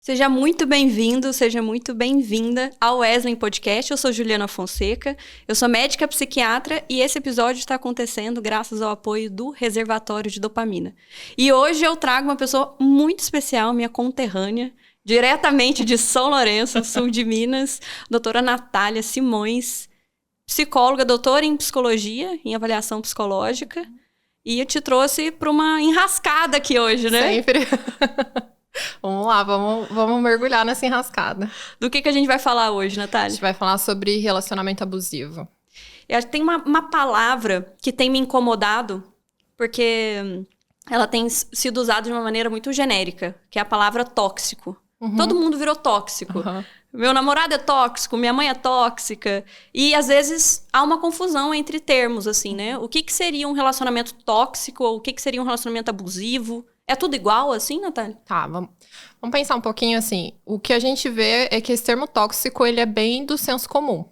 Seja muito bem-vindo, seja muito bem-vinda ao Wesley Podcast. Eu sou Juliana Fonseca, eu sou médica psiquiatra e esse episódio está acontecendo graças ao apoio do Reservatório de Dopamina. E hoje eu trago uma pessoa muito especial, minha conterrânea, diretamente de São Lourenço, sul de Minas, doutora Natália Simões, psicóloga, doutora em psicologia, em avaliação psicológica. E eu te trouxe para uma enrascada aqui hoje, né? Sempre. Vamos lá, vamos mergulhar nessa enrascada. Do que a gente vai falar hoje, Natália? A gente vai falar sobre relacionamento abusivo. Tem uma palavra que tem me incomodado, porque ela tem sido usada de uma maneira muito genérica, que é a palavra tóxico. Uhum. Todo mundo virou tóxico. Uhum. Meu namorado é tóxico, minha mãe é tóxica. E, às vezes, há uma confusão entre termos, assim, né? O que seria um relacionamento tóxico? Ou o que seria um relacionamento abusivo? É tudo igual, assim, Natália? Tá, vamos pensar um pouquinho assim. O que a gente vê é que esse termo tóxico, ele é bem do senso comum,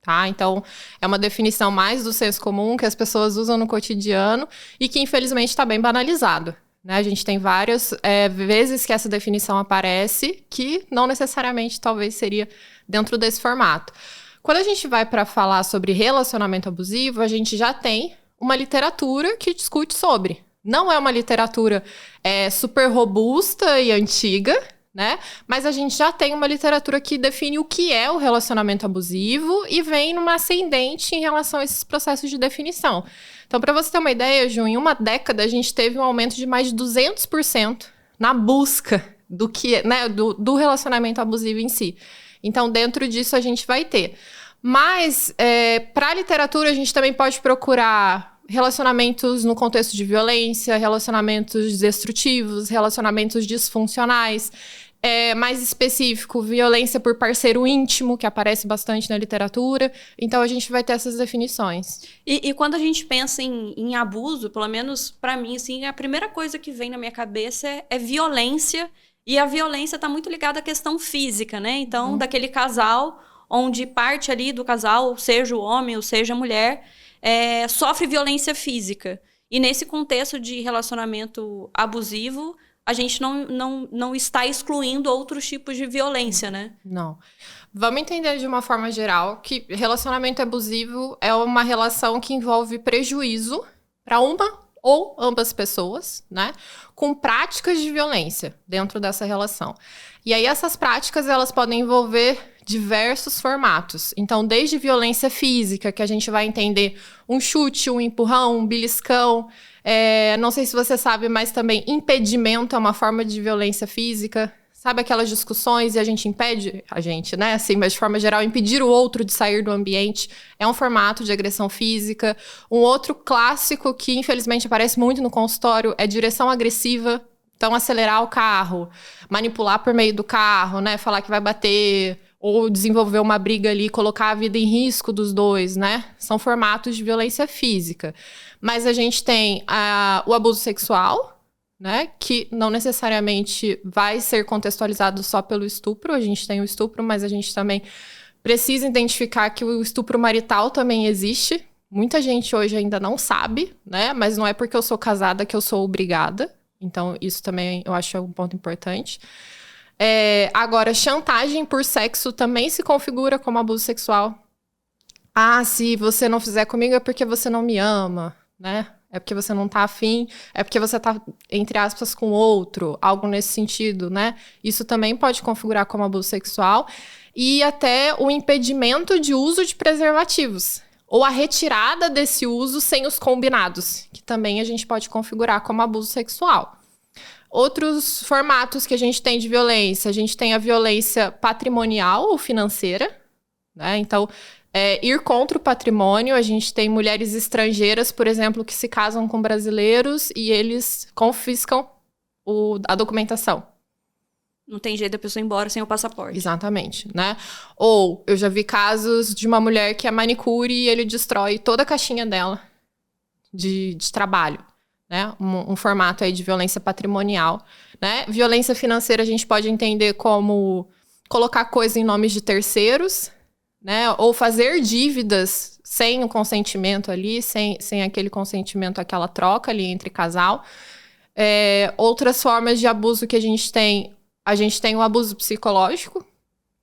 tá? Então, é uma definição mais do senso comum que as pessoas usam no cotidiano e que, infelizmente, está bem banalizado, né? A gente tem várias vezes que essa definição aparece que não necessariamente, talvez, seria dentro desse formato. Quando a gente vai para falar sobre relacionamento abusivo, a gente já tem uma literatura que discute sobre. Não é uma literatura super robusta e antiga, né? Mas a gente já tem uma literatura que define o que é o relacionamento abusivo e vem numa ascendente em relação a esses processos de definição. Então, para você ter uma ideia, Ju, em uma década a gente teve um aumento de mais de 200% na busca do que, né, do relacionamento abusivo em si. Então, dentro disso a gente vai ter. Mas, para a literatura, a gente também pode procurar relacionamentos no contexto de violência, relacionamentos destrutivos, relacionamentos disfuncionais. Mais específico, violência por parceiro íntimo, que aparece bastante na literatura. Então, a gente vai ter essas definições. E quando a gente pensa em abuso, pelo menos para mim, assim, a primeira coisa que vem na minha cabeça é violência. E a violência está muito ligada à questão física, né? Então, daquele casal onde parte ali do casal, seja o homem ou seja a mulher, sofre violência física. E nesse contexto de relacionamento abusivo, a gente não está excluindo outros tipos de violência, né? Não. Vamos entender de uma forma geral que relacionamento abusivo é uma relação que envolve prejuízo para uma ou ambas pessoas, né? Com práticas de violência dentro dessa relação. E aí essas práticas, elas podem envolver diversos formatos. Então, desde violência física, que a gente vai entender um chute, um empurrão, um beliscão. Não sei se você sabe, mas também impedimento é uma forma de violência física. Sabe aquelas discussões e a gente impede? A gente, né? Assim, mas de forma geral, impedir o outro de sair do ambiente é um formato de agressão física. Um outro clássico que, infelizmente, aparece muito no consultório é direção agressiva. Então, acelerar o carro, manipular por meio do carro, né? Falar que vai bater, ou desenvolver uma briga ali, colocar a vida em risco dos dois, né? São formatos de violência física. Mas a gente tem o abuso sexual, né? Que não necessariamente vai ser contextualizado só pelo estupro. A gente tem o estupro, mas a gente também precisa identificar que o estupro marital também existe. Muita gente hoje ainda não sabe, né? Mas não é porque eu sou casada que eu sou obrigada. Então, isso também eu acho um ponto importante. Agora, chantagem por sexo também se configura como abuso sexual. Se você não fizer comigo é porque você não me ama, né? É porque você não tá afim, é porque você tá, entre aspas, com outro, algo nesse sentido, né? Isso também pode configurar como abuso sexual. E até o impedimento de uso de preservativos. Ou a retirada desse uso sem os combinados, que também a gente pode configurar como abuso sexual. Outros formatos que a gente tem de violência, a gente tem a violência patrimonial ou financeira, né? Então, ir contra o patrimônio, a gente tem mulheres estrangeiras, por exemplo, que se casam com brasileiros e eles confiscam a documentação. Não tem jeito da pessoa ir embora sem o passaporte. Exatamente, né? Ou eu já vi casos de uma mulher que é manicure e ele destrói toda a caixinha dela de trabalho, né? Um formato aí de violência patrimonial, né? Violência financeira a gente pode entender como colocar coisa em nomes de terceiros, né? Ou fazer dívidas sem o consentimento ali, sem aquele consentimento, aquela troca ali entre casal. Outras formas de abuso que a gente tem a gente tem o abuso psicológico,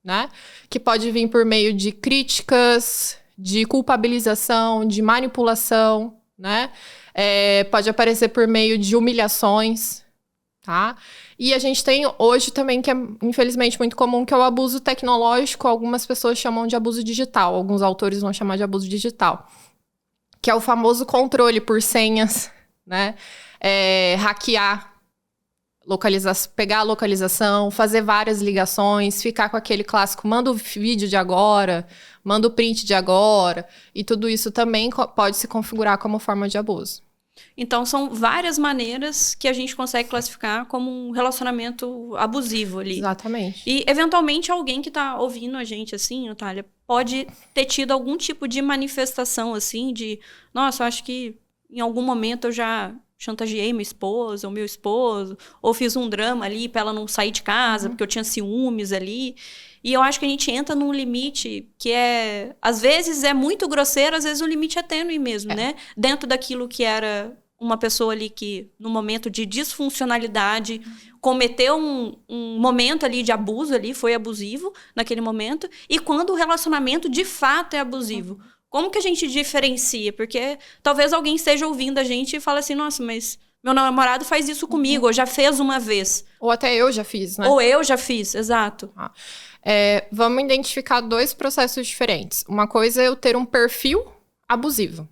né? Que pode vir por meio de críticas, de culpabilização, de manipulação, né? Pode aparecer por meio de humilhações, tá? E a gente tem hoje também, que é infelizmente muito comum, que é o abuso tecnológico. Algumas pessoas chamam de abuso digital, alguns autores vão chamar de abuso digital, que é o famoso controle por senhas, né? Hackear, pegar a localização, fazer várias ligações, ficar com aquele clássico, manda o vídeo de agora, manda o print de agora, e tudo isso também pode se configurar como forma de abuso. Então, são várias maneiras que a gente consegue classificar como um relacionamento abusivo ali. Exatamente. E, eventualmente, alguém que tá ouvindo a gente, assim, Natália, pode ter tido algum tipo de manifestação, assim, de... Nossa, eu acho que em algum momento eu já chantageei minha esposa ou meu esposo, ou fiz um drama ali pra ela não sair de casa, porque eu tinha ciúmes ali. E eu acho que a gente entra num limite que às vezes é muito grosseiro, às vezes o limite é tênue mesmo, né? Dentro daquilo que era uma pessoa ali que, no momento de disfuncionalidade, cometeu um momento ali de abuso ali, foi abusivo naquele momento, e quando o relacionamento de fato é abusivo. Como que a gente diferencia? Porque talvez alguém esteja ouvindo a gente e fale assim, nossa, mas meu namorado faz isso comigo, ou já fez uma vez. Ou até eu já fiz, né? Ou eu já fiz, exato. Vamos identificar 2 processos diferentes. Uma coisa é eu ter um perfil abusivo,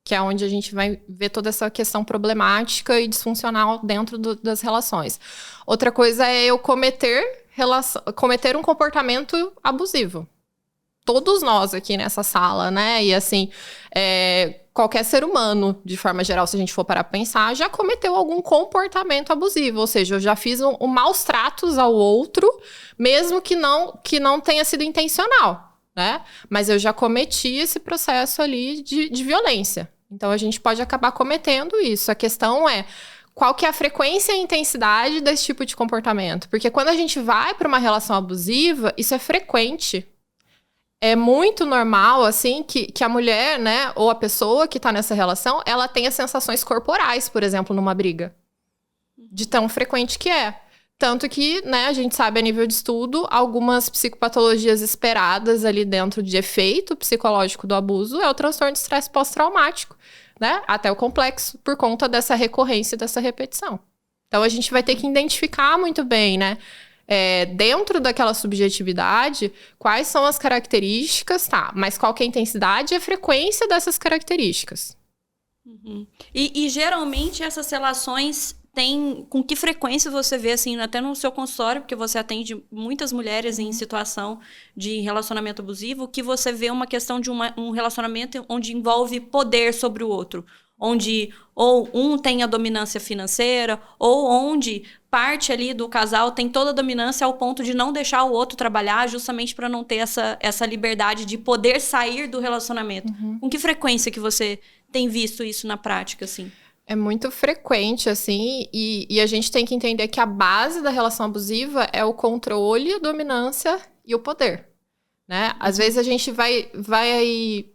que é onde a gente vai ver toda essa questão problemática e disfuncional dentro das relações. Outra coisa é eu cometer um comportamento abusivo. Todos nós aqui nessa sala, né? E assim, qualquer ser humano, de forma geral, se a gente for parar pra pensar, já cometeu algum comportamento abusivo. Ou seja, eu já fiz maus tratos ao outro, mesmo que não tenha sido intencional, né? Mas eu já cometi esse processo ali de violência. Então, a gente pode acabar cometendo isso. A questão é qual que é a frequência e a intensidade desse tipo de comportamento. Porque quando a gente vai para uma relação abusiva, isso é frequente. É muito normal, assim, que a mulher, né, ou a pessoa que tá nessa relação, ela tenha sensações corporais, por exemplo, numa briga. De tão frequente que é. Tanto que, né, a gente sabe a nível de estudo, algumas psicopatologias esperadas ali dentro de efeito psicológico do abuso é o transtorno de estresse pós-traumático, né? Até o complexo, por conta dessa recorrência, dessa repetição. Então, a gente vai ter que identificar muito bem, né? Dentro daquela subjetividade, quais são as características, tá? Mas qual que é a intensidade e a frequência dessas características. Uhum. E geralmente essas relações têm... Com que frequência você vê, assim, até no seu consultório, porque você atende muitas mulheres em situação de relacionamento abusivo, que você vê uma questão de um relacionamento onde envolve poder sobre o outro. Onde ou um tem a dominância financeira, ou onde parte ali do casal tem toda a dominância ao ponto de não deixar o outro trabalhar, justamente para não ter essa liberdade de poder sair do relacionamento. Com que frequência que você tem visto isso na prática, assim? É muito frequente, assim, e a gente tem que entender que a base da relação abusiva é o controle, a dominância e o poder. Né? Às vezes a gente vai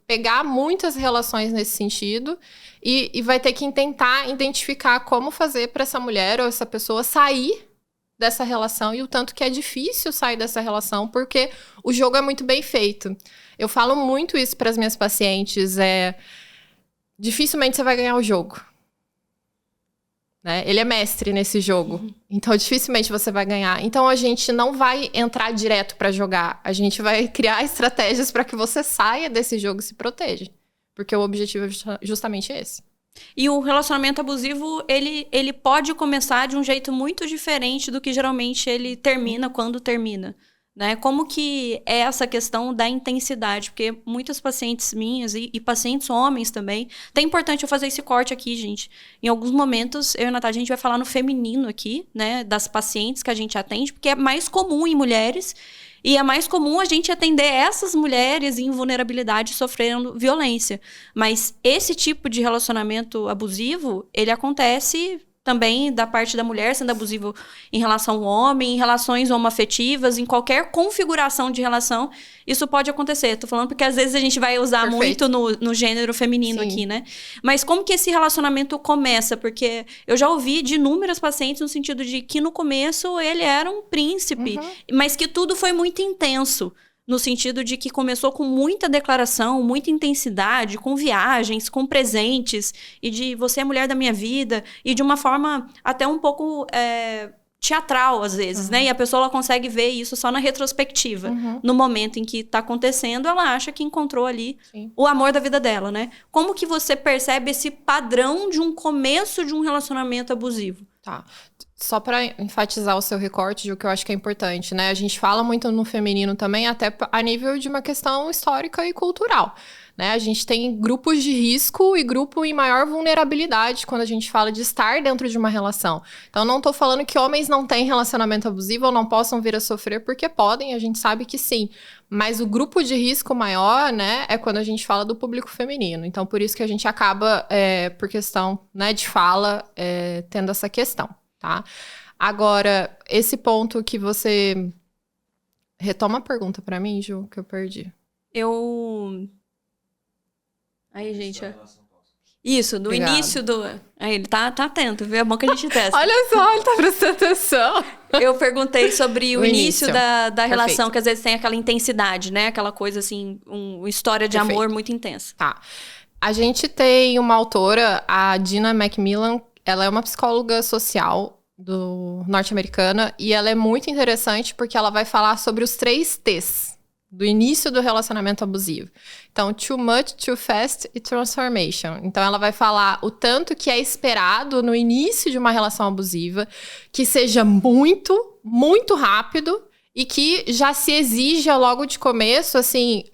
pegar muitas relações nesse sentido e vai ter que tentar identificar como fazer para essa mulher ou essa pessoa sair dessa relação e o tanto que é difícil sair dessa relação, porque o jogo é muito bem feito. Eu falo muito isso para as minhas pacientes, dificilmente você vai ganhar o jogo. Né? Ele é mestre nesse jogo, então dificilmente você vai ganhar. Então a gente não vai entrar direto para jogar, a gente vai criar estratégias para que você saia desse jogo e se proteja, porque o objetivo é justamente esse. E o relacionamento abusivo, ele pode começar de um jeito muito diferente do que geralmente ele termina quando termina. Né? Como que é essa questão da intensidade? Porque muitas pacientes minhas e pacientes homens também... Até é importante eu fazer esse corte aqui, gente. Em alguns momentos, eu e a Natália, a gente vai falar no feminino aqui, né? Das pacientes que a gente atende, porque é mais comum em mulheres. E é mais comum a gente atender essas mulheres em vulnerabilidade sofrendo violência. Mas esse tipo de relacionamento abusivo, ele acontece também da parte da mulher sendo abusivo em relação ao homem, em relações homoafetivas, em qualquer configuração de relação, isso pode acontecer. Tô falando porque às vezes a gente vai usar muito no gênero feminino aqui, né? Mas como que esse relacionamento começa? Porque eu já ouvi de inúmeras pacientes no sentido de que no começo ele era um príncipe, mas que tudo foi muito intenso. No sentido de que começou com muita declaração, muita intensidade, com viagens, com presentes, e de você é a mulher da minha vida, e de uma forma até um pouco teatral, às vezes, né? E a pessoa ela consegue ver isso só na retrospectiva. No momento em que está acontecendo, ela acha que encontrou ali o amor da vida dela, né? Como que você percebe esse padrão de um começo de um relacionamento abusivo? Tá. Só para enfatizar o seu recorte de o que eu acho que é importante, né? A gente fala muito no feminino também, até a nível de uma questão histórica e cultural, né? A gente tem grupos de risco e grupo em maior vulnerabilidade quando a gente fala de estar dentro de uma relação. Então, não tô falando que homens não têm relacionamento abusivo ou não possam vir a sofrer, porque podem, a gente sabe que sim. Mas o grupo de risco maior, né, é quando a gente fala do público feminino. Então, por isso que a gente acaba, por questão, né, de fala, tendo essa questão. Tá? Agora, esse ponto que você... Retoma a pergunta pra mim, Ju, que eu perdi. Aí, gente... Isso, do início do... Aí, ele tá atento, viu? É bom que a gente testa. Olha só, ele tá prestando atenção. Eu perguntei sobre o início da relação, que às vezes tem aquela intensidade, né? Aquela coisa, assim, uma história de amor muito intensa. Tá. A gente tem uma autora, a Dina Macmillan. Ela é uma psicóloga social norte-americana e ela é muito interessante porque ela vai falar sobre os 3 T's do início do relacionamento abusivo. Então, too much, too fast e transformation. Então, ela vai falar o tanto que é esperado no início de uma relação abusiva, que seja muito, muito rápido e que já se exija logo de começo, assim,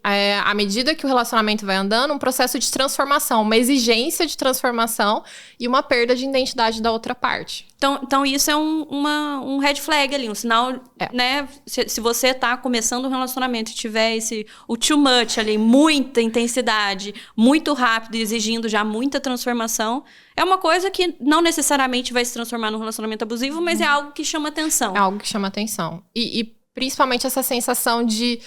à medida que o relacionamento vai andando, um processo de transformação, uma exigência de transformação e uma perda de identidade da outra parte. Então isso é um red flag ali, um sinal, né? Se você tá começando um relacionamento e tiver o too much ali, muita intensidade, muito rápido e exigindo já muita transformação, é uma coisa que não necessariamente vai se transformar num relacionamento abusivo, mas é algo que chama atenção. É algo que chama atenção. E principalmente essa sensação de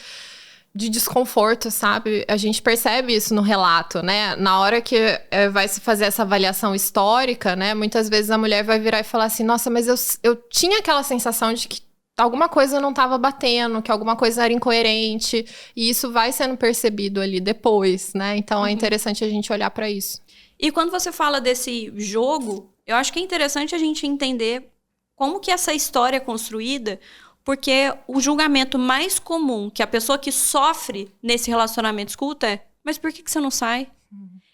desconforto, sabe? A gente percebe isso no relato, né? Na hora que vai se fazer essa avaliação histórica, né? Muitas vezes a mulher vai virar e falar assim, nossa, mas eu tinha aquela sensação de que alguma coisa não estava batendo, que alguma coisa era incoerente, e isso vai sendo percebido ali depois, né? Então é interessante a gente olhar para isso. E quando você fala desse jogo, eu acho que é interessante a gente entender como que essa história é construída. Porque o julgamento mais comum que a pessoa que sofre nesse relacionamento escuta é: mas por que você não sai?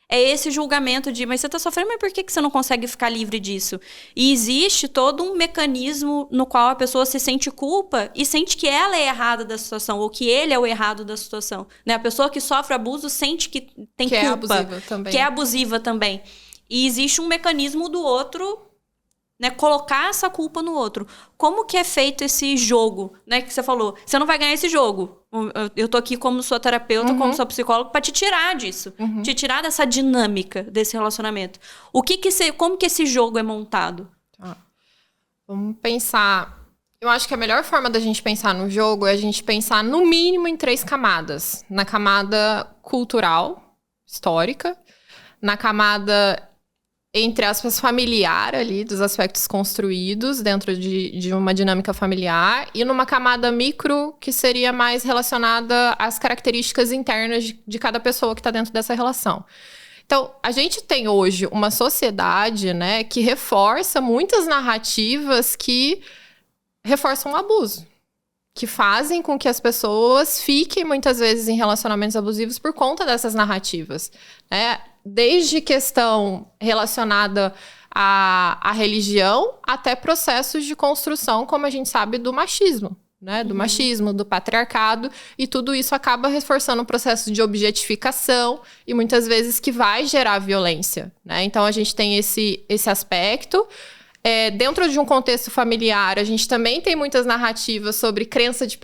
É esse julgamento de: mas você tá sofrendo, mas por que você não consegue ficar livre disso? E existe todo um mecanismo no qual a pessoa se sente culpa e sente que ela é errada da situação, ou que ele é o errado da situação. Né? A pessoa que sofre abuso sente que tem culpa. Que é abusiva também. E existe um mecanismo do outro... Né, colocar essa culpa no outro. Como que é feito esse jogo, né, que você falou? Você não vai ganhar esse jogo. Eu tô aqui como sua terapeuta, como sua psicóloga, para te tirar disso. Te tirar dessa dinâmica desse relacionamento. Como que esse jogo é montado? Vamos pensar... Eu acho que a melhor forma da gente pensar no jogo é a gente pensar no mínimo em 3 camadas. Na camada cultural, histórica. Na camada... entre aspas, familiar ali, dos aspectos construídos dentro de uma dinâmica familiar, e numa camada micro, que seria mais relacionada às características internas de cada pessoa que está dentro dessa relação. Então, a gente tem hoje uma sociedade, né, que reforça muitas narrativas que reforçam o abuso, que fazem com que as pessoas fiquem muitas vezes em relacionamentos abusivos por conta dessas narrativas, né? Desde questão relacionada à religião até processos de construção, como a gente sabe, do machismo, né? Do machismo, do patriarcado, e tudo isso acaba reforçando um processo de objetificação e muitas vezes que vai gerar violência, né? Então a gente tem esse aspecto. Dentro de um contexto familiar, a gente também tem muitas narrativas sobre crença de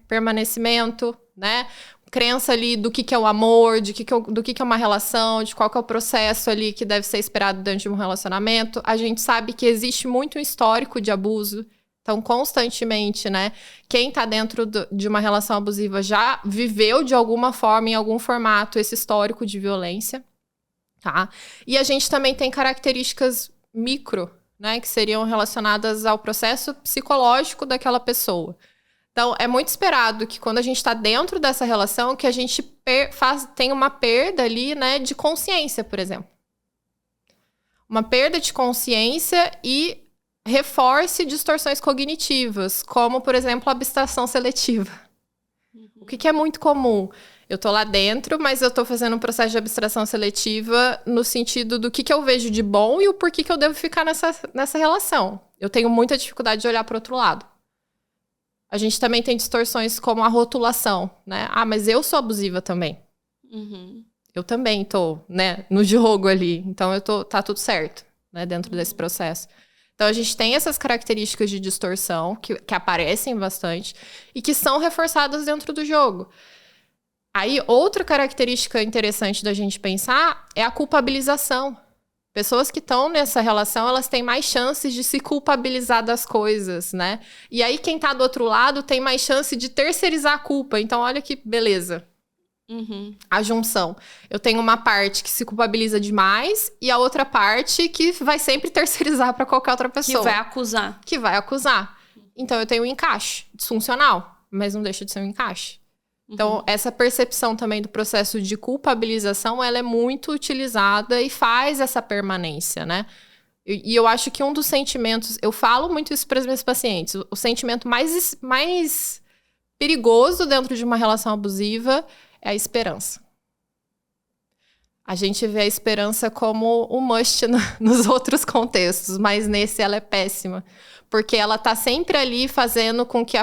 permanecimento, né? crença ali do que é o amor, do que é uma relação, de qual que é o processo ali que deve ser esperado dentro de um relacionamento. A gente sabe que existe muito um histórico de abuso. Então, constantemente, né? Quem tá dentro de uma relação abusiva já viveu de alguma forma, em algum formato, esse histórico de violência, tá? E a gente também tem características micro, né? Que seriam relacionadas ao processo psicológico daquela pessoa. Então, é muito esperado que quando a gente está dentro dessa relação, que a gente tenha uma perda ali, né? De consciência, por exemplo. Uma perda de consciência e reforce distorções cognitivas, como, por exemplo, a abstração seletiva. O que é muito comum? Eu tô lá dentro, mas eu tô fazendo um processo de abstração seletiva no sentido do que eu vejo de bom e o porquê que eu devo ficar nessa relação. Eu tenho muita dificuldade de olhar para o outro lado. A gente também tem distorções como a rotulação, né? Ah, mas eu sou abusiva também. Eu também tô, né, no jogo ali. Então, tá tudo certo, né, dentro desse processo. Então, a gente tem essas características de distorção que aparecem bastante e que são reforçadas dentro do jogo. Aí, outra característica interessante da gente pensar é a culpabilização. Pessoas que estão nessa relação, elas têm mais chances de se culpabilizar das coisas, né? E aí, quem tá do outro lado tem mais chance de terceirizar a culpa. Então, olha que beleza. A junção. Eu tenho uma parte que se culpabiliza demais e a outra parte que vai sempre terceirizar para qualquer outra pessoa. Que vai acusar. Então, eu tenho um encaixe disfuncional, mas não deixa de ser um encaixe. Então, essa percepção também do processo de culpabilização, ela é muito utilizada e faz essa permanência, né? E eu acho que um dos sentimentos... Eu falo muito isso para os meus pacientes. O sentimento mais perigoso dentro de uma relação abusiva é a esperança. A gente vê a esperança como um must nos outros contextos, mas nesse ela é péssima. Porque ela tá sempre ali fazendo com que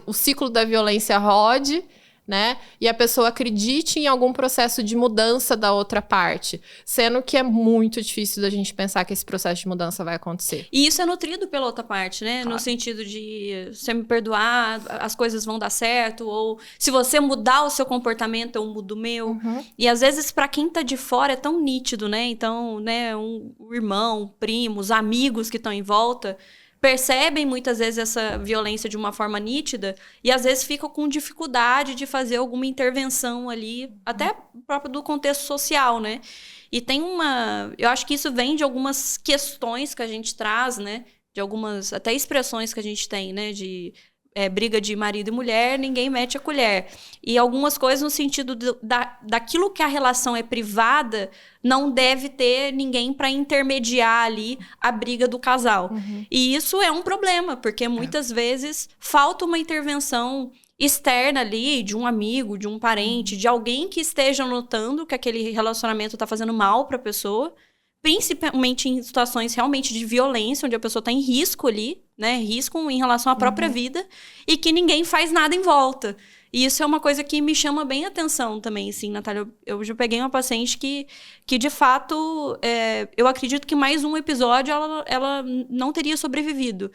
o ciclo da violência rode, né? E a pessoa acredite em algum processo de mudança da outra parte. Sendo que é muito difícil da gente pensar que esse processo de mudança vai acontecer. E isso é nutrido pela outra parte, né? Claro. No sentido de você me perdoar, as coisas vão dar certo. Ou se você mudar o seu comportamento, eu mudo o meu. E às vezes, para quem tá de fora, é tão nítido, né? Então, né, um irmão, primos, amigos que estão em volta... percebem muitas vezes essa violência de uma forma nítida e às vezes ficam com dificuldade de fazer alguma intervenção ali, até próprio do contexto social, né? E tem eu acho que isso vem de algumas questões que a gente traz, né? De algumas, até expressões que a gente tem, né? De briga de marido e mulher, ninguém mete a colher. E algumas coisas no sentido daquilo que a relação é privada, não deve ter ninguém para intermediar ali a briga do casal. E isso é um problema, porque muitas vezes falta uma intervenção externa ali, de um amigo, de um parente, de alguém que esteja notando que aquele relacionamento está fazendo mal para a pessoa, principalmente em situações realmente de violência, onde a pessoa está em risco ali, né? Risco em relação à própria vida, e que ninguém faz nada em volta. E isso é uma coisa que me chama bem a atenção também, assim, Natália. Eu já peguei uma paciente que de fato, eu acredito que mais um episódio ela não teria sobrevivido.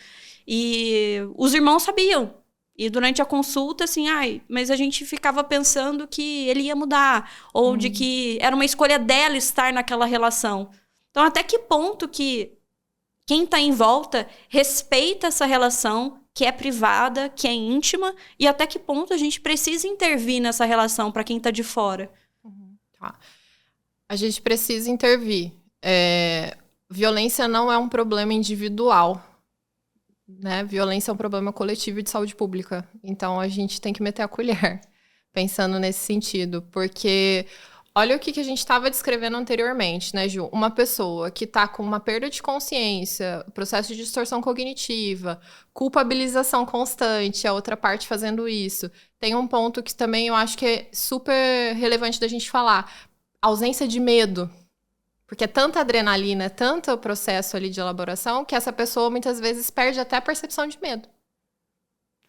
E os irmãos sabiam. E durante a consulta, assim, mas a gente ficava pensando que ele ia mudar, ou de que era uma escolha dela estar naquela relação. Então, até que ponto que quem está em volta respeita essa relação que é privada, que é íntima, e até que ponto a gente precisa intervir nessa relação para quem está de fora? Tá. A gente precisa intervir. Violência não é um problema individual, né? Violência é um problema coletivo de saúde pública. Então, a gente tem que meter a colher, pensando nesse sentido, porque... Olha o que a gente estava descrevendo anteriormente, né, Ju? Uma pessoa que está com uma perda de consciência, processo de distorção cognitiva, culpabilização constante, a outra parte fazendo isso. Tem um ponto que também eu acho que é super relevante da gente falar. Ausência de medo. Porque é tanta adrenalina, é tanto o processo ali de elaboração, que essa pessoa muitas vezes perde até a percepção de medo.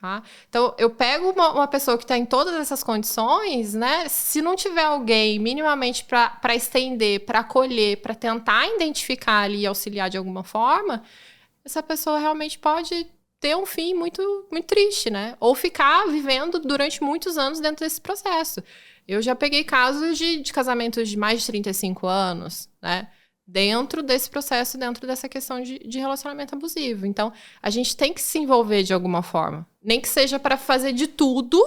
Tá? Então, eu pego uma pessoa que está em todas essas condições, né? Se não tiver alguém minimamente para estender, para acolher, para tentar identificar ali e auxiliar de alguma forma, essa pessoa realmente pode ter um fim muito, muito triste, né? Ou ficar vivendo durante muitos anos dentro desse processo. Eu já peguei casos de casamentos de mais de 35 anos, né? Dentro desse processo, dentro dessa questão de relacionamento abusivo. Então, a gente tem que se envolver de alguma forma. Nem que seja para fazer de tudo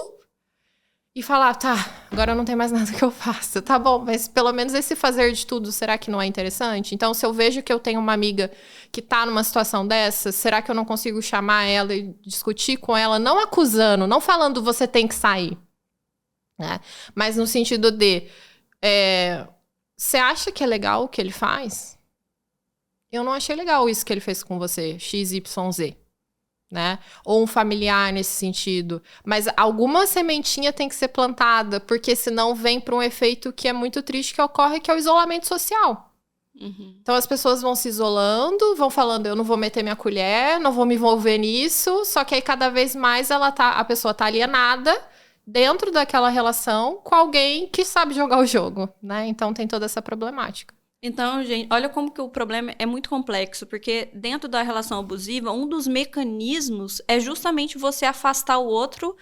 e falar, tá, agora não tem mais nada que eu faça. Tá bom, mas pelo menos esse fazer de tudo, será que não é interessante? Então, se eu vejo que eu tenho uma amiga que tá numa situação dessa, será que eu não consigo chamar ela e discutir com ela, não acusando, não falando você tem que sair, né? Mas no sentido de... você acha que é legal o que ele faz? Eu não achei legal isso que ele fez com você, XYZ, né? Ou um familiar nesse sentido. Mas alguma sementinha tem que ser plantada, porque senão vem para um efeito que é muito triste que ocorre, que é o isolamento social. Uhum. Então as pessoas vão se isolando, vão falando, eu não vou meter minha colher, não vou me envolver nisso, só que aí cada vez mais a pessoa tá alienada dentro daquela relação com alguém que sabe jogar o jogo, né? Então tem toda essa problemática. Então, gente, olha como que o problema é muito complexo, porque dentro da relação abusiva, um dos mecanismos é justamente você afastar o outro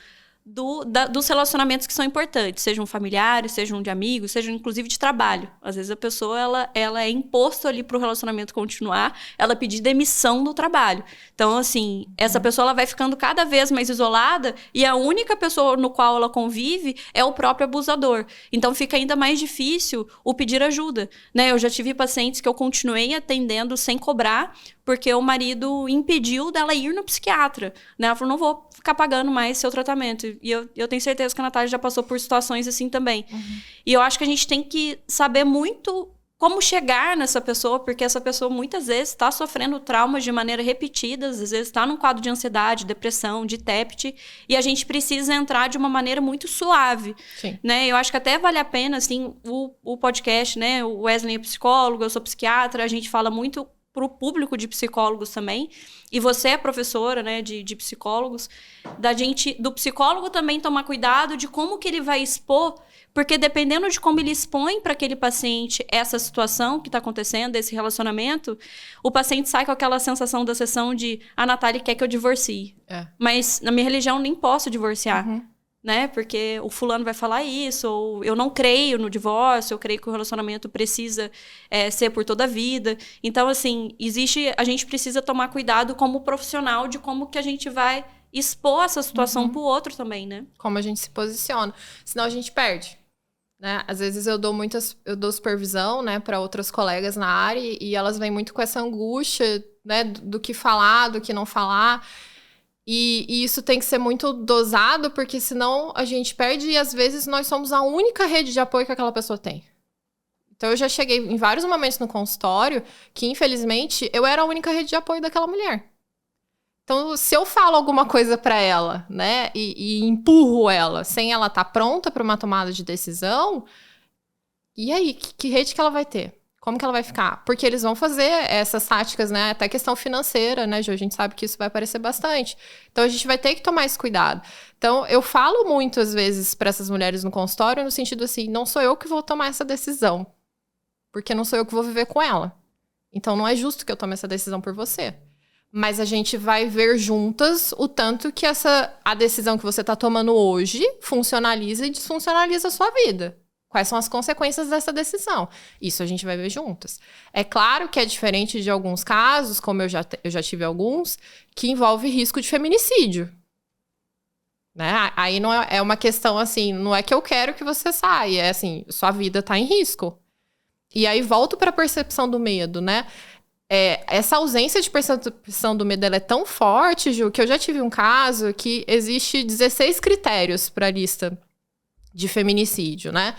dos relacionamentos que são importantes, sejam familiares, sejam de amigos, sejam inclusive de trabalho. Às vezes a pessoa ela é imposto ali para o relacionamento continuar, ela pedir demissão do trabalho. Então, assim, essa pessoa ela vai ficando cada vez mais isolada e a única pessoa no qual ela convive é o próprio abusador. Então, fica ainda mais difícil o pedir ajuda, né? Eu já tive pacientes que eu continuei atendendo sem cobrar, porque o marido impediu dela ir no psiquiatra, né? Ela falou, não vou ficar pagando mais seu tratamento. E eu tenho certeza que a Natália já passou por situações assim também. Uhum. E eu acho que a gente tem que saber muito como chegar nessa pessoa, porque essa pessoa muitas vezes está sofrendo traumas de maneira repetida, às vezes está num quadro de ansiedade, depressão, de TEPT, e a gente precisa entrar de uma maneira muito suave. Sim. Né? Eu acho que até vale a pena, assim, o podcast, né? O Wesley é psicólogo, eu sou psiquiatra, a gente fala muito para o público de psicólogos também, e você é professora, né, de psicólogos, do psicólogo também tomar cuidado de como que ele vai expor, porque dependendo de como ele expõe para aquele paciente essa situação que está acontecendo, esse relacionamento, o paciente sai com aquela sensação da sessão de a Natália quer que eu divorcie. Mas na minha religião nem posso divorciar. Uhum. Né? Porque o fulano vai falar isso, ou eu não creio no divórcio, eu creio que o relacionamento precisa ser por toda a vida. Então, assim, a gente precisa tomar cuidado como profissional de como que a gente vai expor essa situação pro outro também, né? Como a gente se posiciona. Senão a gente perde, né? Às vezes eu dou supervisão, né, para outras colegas na área e elas vêm muito com essa angústia, né, do que falar, do que não falar. E isso tem que ser muito dosado, porque senão a gente perde e às vezes nós somos a única rede de apoio que aquela pessoa tem. Então eu já cheguei em vários momentos no consultório que, infelizmente, eu era a única rede de apoio daquela mulher. Então, se eu falo alguma coisa para ela, né, e empurro ela sem ela estar pronta para uma tomada de decisão, e aí, que rede que ela vai ter? Como que ela vai ficar? Porque eles vão fazer essas táticas, né? Até questão financeira, né, Ju? A gente sabe que isso vai aparecer bastante. Então, a gente vai ter que tomar esse cuidado. Então, eu falo muito, às vezes, para essas mulheres no consultório, no sentido assim, não sou eu que vou tomar essa decisão. Porque não sou eu que vou viver com ela. Então, não é justo que eu tome essa decisão por você. Mas a gente vai ver juntas o tanto que a decisão que você está tomando hoje funcionaliza e desfuncionaliza a sua vida. Quais são as consequências dessa decisão? Isso a gente vai ver juntas. É claro que é diferente de alguns casos, como eu já tive alguns, que envolve risco de feminicídio. Né? Aí não é uma questão assim, não é que eu quero que você saia, é assim, sua vida está em risco. E aí volto para a percepção do medo, né? Essa ausência de percepção do medo ela é tão forte, Ju, que eu já tive um caso que existe 16 critérios para a lista de feminicídio, né?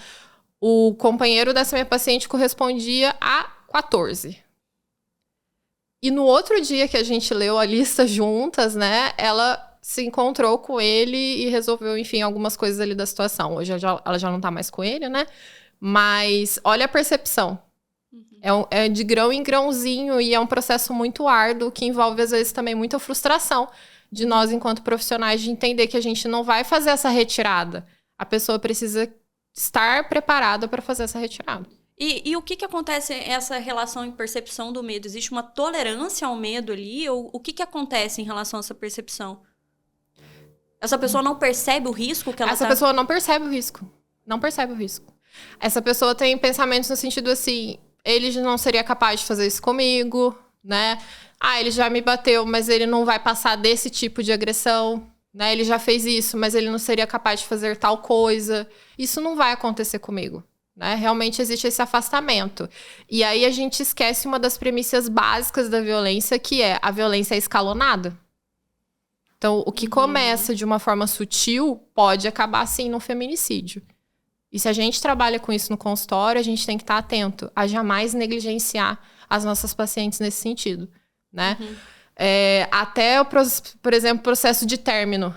O companheiro dessa minha paciente correspondia a 14. E no outro dia que a gente leu a lista juntas, né? Ela se encontrou com ele e resolveu, enfim, algumas coisas ali da situação. Hoje ela já não tá mais com ele, né? Mas olha a percepção. Uhum. É de grão em grãozinho e é um processo muito árduo que envolve, às vezes, também muita frustração de nós, enquanto profissionais, de entender que a gente não vai fazer essa retirada. A pessoa precisa estar preparada para fazer essa retirada. E o que acontece essa relação em percepção do medo? Existe uma tolerância ao medo ali? Ou o que acontece em relação a essa percepção? Essa pessoa não percebe o risco que ela Essa pessoa não percebe o risco. Não percebe o risco. Essa pessoa tem pensamentos no sentido assim, ele não seria capaz de fazer isso comigo, né? Ele já me bateu, mas ele não vai passar desse tipo de agressão, né? Ele já fez isso, mas ele não seria capaz de fazer tal coisa. Isso não vai acontecer comigo, né? Realmente existe esse afastamento. E aí a gente esquece uma das premissas básicas da violência, que é a violência é escalonada. Então, o que começa de uma forma sutil pode acabar, sim, no feminicídio. E se a gente trabalha com isso no consultório, a gente tem que estar atento a jamais negligenciar as nossas pacientes nesse sentido, né? Até, por exemplo, o processo de término,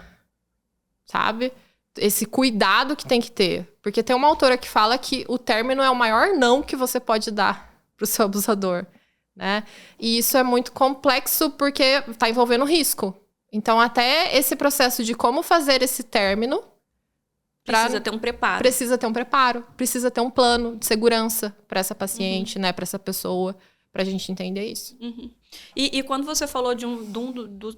sabe? Esse cuidado que tem que ter. Porque tem uma autora que fala que o término é o maior não que você pode dar pro seu abusador, né? E isso é muito complexo porque está envolvendo risco. Então, até esse processo de como fazer esse término... Precisa ter um preparo. Precisa ter um preparo. Precisa ter um plano de segurança para essa paciente, né? Para essa pessoa, para a gente entender isso. E quando você falou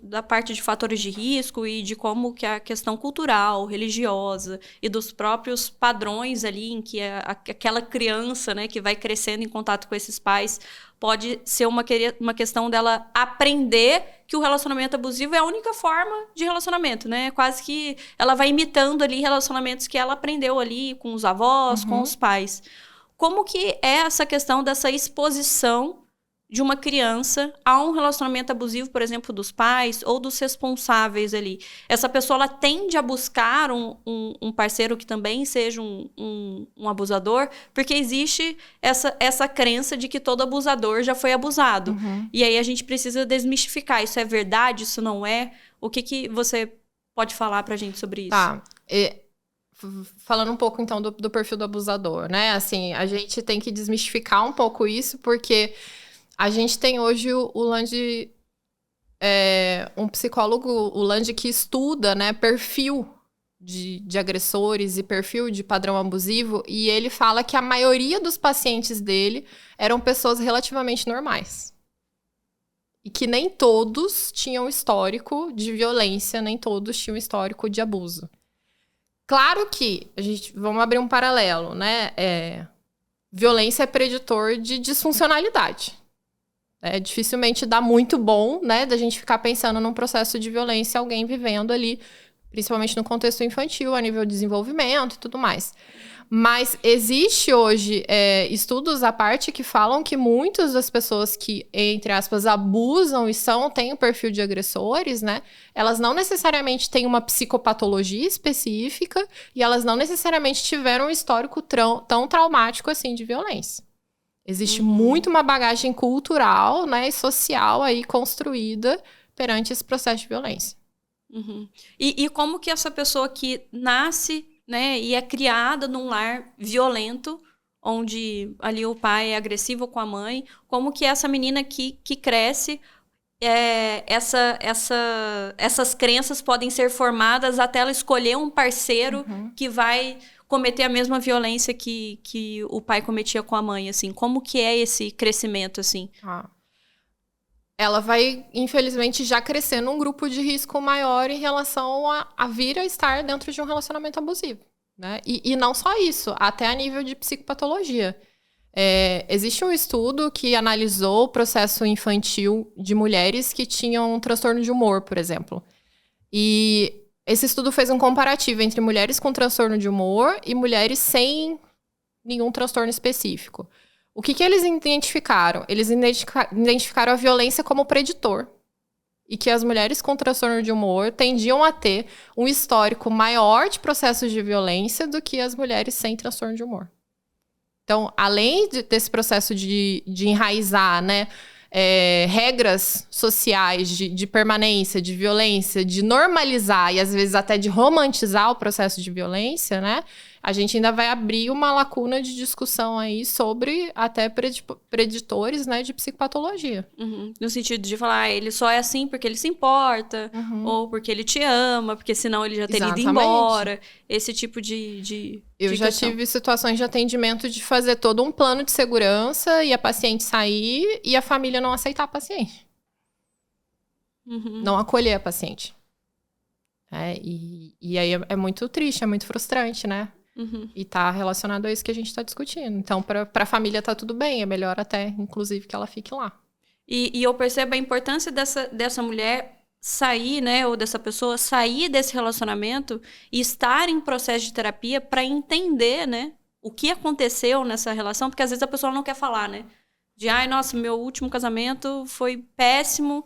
da parte de fatores de risco e de como que a questão cultural, religiosa e dos próprios padrões ali em que aquela criança, né, que vai crescendo em contato com esses pais, pode ser uma questão dela aprender que o relacionamento abusivo é a única forma de relacionamento, né? Quase que ela vai imitando ali relacionamentos que ela aprendeu ali com os avós, com os pais. Como que é essa questão dessa exposição de uma criança a um relacionamento abusivo, por exemplo, dos pais ou dos responsáveis ali? Essa pessoa, ela tende a buscar um parceiro que também seja um abusador, porque existe essa crença de que todo abusador já foi abusado. E aí a gente precisa desmistificar. Isso é verdade? Isso não é? O que você pode falar pra gente sobre isso? Tá. Falando um pouco, então, do perfil do abusador, né? Assim, a gente tem que desmistificar um pouco isso, porque... A gente tem hoje o Lande, um psicólogo, o Lande, que estuda, né, perfil de agressores e perfil de padrão abusivo, e ele fala que a maioria dos pacientes dele eram pessoas relativamente normais. E que nem todos tinham histórico de violência, nem todos tinham histórico de abuso. Claro que, vamos abrir um paralelo, né? Violência é preditor de disfuncionalidade. Dificilmente dá muito bom, né, da gente ficar pensando num processo de violência, alguém vivendo ali, principalmente no contexto infantil, a nível de desenvolvimento e tudo mais. Mas existe hoje estudos à parte que falam que muitas das pessoas que, entre aspas, abusam e têm o perfil de agressores, né, elas não necessariamente têm uma psicopatologia específica e elas não necessariamente tiveram um histórico tão traumático assim de violência. Existe muito uma bagagem cultural, né, e social aí construída perante esse processo de violência. E como que essa pessoa que nasce, né, e é criada num lar violento, onde ali o pai é agressivo com a mãe, como que essa menina que cresce, essas crenças podem ser formadas até ela escolher um parceiro que vai cometer a mesma violência que o pai cometia com a mãe, assim? Como que é esse crescimento, assim? Ela vai, infelizmente, já crescer num grupo de risco maior em relação a vir a estar dentro de um relacionamento abusivo, né? E não só isso, até a nível de psicopatologia. Existe um estudo que analisou o processo infantil de mulheres que tinham um transtorno de humor, por exemplo. E esse estudo fez um comparativo entre mulheres com transtorno de humor e mulheres sem nenhum transtorno específico. O que eles identificaram? Eles identificaram a violência como preditor. E que as mulheres com transtorno de humor tendiam a ter um histórico maior de processos de violência do que as mulheres sem transtorno de humor. Então, além desse processo de enraizar, né, regras sociais de permanência, de violência, de normalizar e às vezes até de romantizar o processo de violência, né? a gente ainda vai abrir uma lacuna de discussão aí sobre até preditores, né, de psicopatologia. No sentido de falar, ele só é assim porque ele se importa, ou porque ele te ama, porque senão ele já teria ido embora. Esse tipo de Eu já tive situações de atendimento de fazer todo um plano de segurança e a paciente sair e a família não aceitar a paciente. Não acolher a paciente. E aí é muito triste, é muito frustrante, né? E tá relacionado a isso que a gente tá discutindo. Então, pra família tá tudo bem, é melhor até, inclusive, que ela fique lá. E eu percebo a importância dessa mulher sair, né, ou dessa pessoa sair desse relacionamento e estar em processo de terapia para entender, né, o que aconteceu nessa relação, porque às vezes a pessoa não quer falar, né? De, nossa, meu último casamento foi péssimo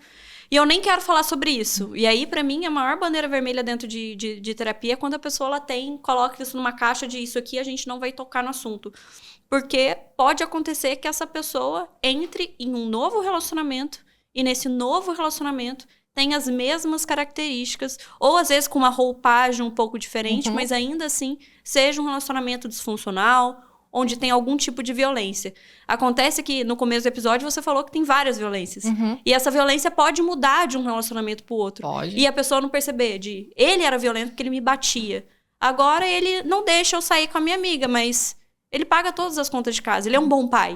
e eu nem quero falar sobre isso. E aí, pra mim, a maior bandeira vermelha dentro de terapia é quando a pessoa coloca isso numa caixa de isso aqui, a gente não vai tocar no assunto. Porque pode acontecer que essa pessoa entre em um novo relacionamento e nesse novo relacionamento tem as mesmas características, ou às vezes com uma roupagem um pouco diferente, mas ainda assim seja um relacionamento disfuncional, onde tem algum tipo de violência. Acontece que no começo do episódio você falou que tem várias violências. E essa violência pode mudar de um relacionamento pro outro. Pode. E a pessoa não perceber ele era violento porque ele me batia. Agora ele não deixa eu sair com a minha amiga, mas ele paga todas as contas de casa. Ele é um bom pai.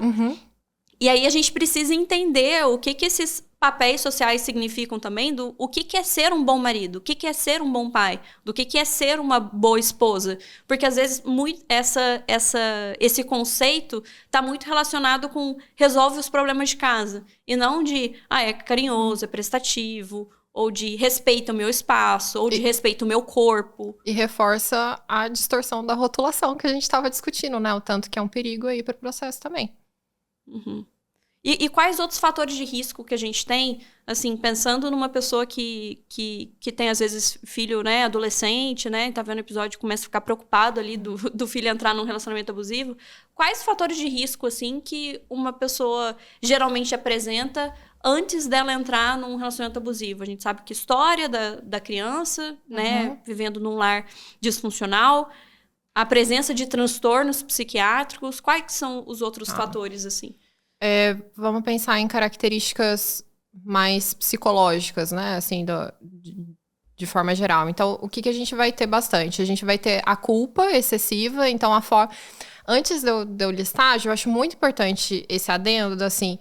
E aí a gente precisa entender o que esses papéis sociais significam também, o que é ser um bom marido, o que é ser um bom pai, do que é ser uma boa esposa. Porque às vezes esse conceito está muito relacionado com resolve os problemas de casa. E não de, é carinhoso, é prestativo, ou de respeita o meu espaço, ou de respeita o meu corpo. E reforça a distorção da rotulação que a gente estava discutindo, né? O tanto que é um perigo aí para o processo também. E quais outros fatores de risco que a gente tem, assim, pensando numa pessoa que tem, às vezes, filho, né, adolescente, né, tá vendo o episódio e começa a ficar preocupado ali do filho entrar num relacionamento abusivo, quais fatores de risco, assim, que uma pessoa geralmente apresenta antes dela entrar num relacionamento abusivo? A gente sabe que história da criança, né, vivendo num lar disfuncional, a presença de transtornos psiquiátricos, quais são os outros fatores, assim? Vamos pensar em características mais psicológicas, né? Assim, de forma geral. Então, o que a gente vai ter bastante? A gente vai ter a culpa excessiva. Então, antes de eu listar, eu acho muito importante esse adendo, assim,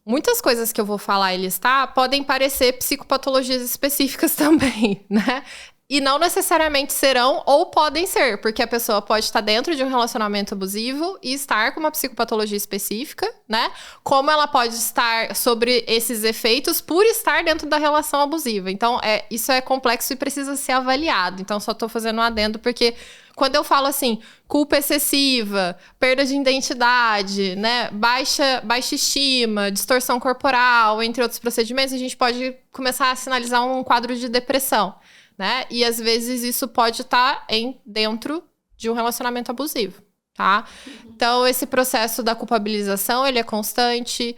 muitas coisas que eu vou falar e listar podem parecer psicopatologias específicas também, né? E não necessariamente serão ou podem ser, porque a pessoa pode estar dentro de um relacionamento abusivo e estar com uma psicopatologia específica, né? Como ela pode estar sobre esses efeitos por estar dentro da relação abusiva. Então, isso é complexo e precisa ser avaliado. Então, só tô fazendo um adendo, porque quando eu falo assim, culpa excessiva, perda de identidade, né? Baixa estima, distorção corporal, entre outros procedimentos, a gente pode começar a sinalizar um quadro de depressão. Né? E às vezes isso pode estar dentro de um relacionamento abusivo, tá? Então, esse processo da culpabilização, ele é constante.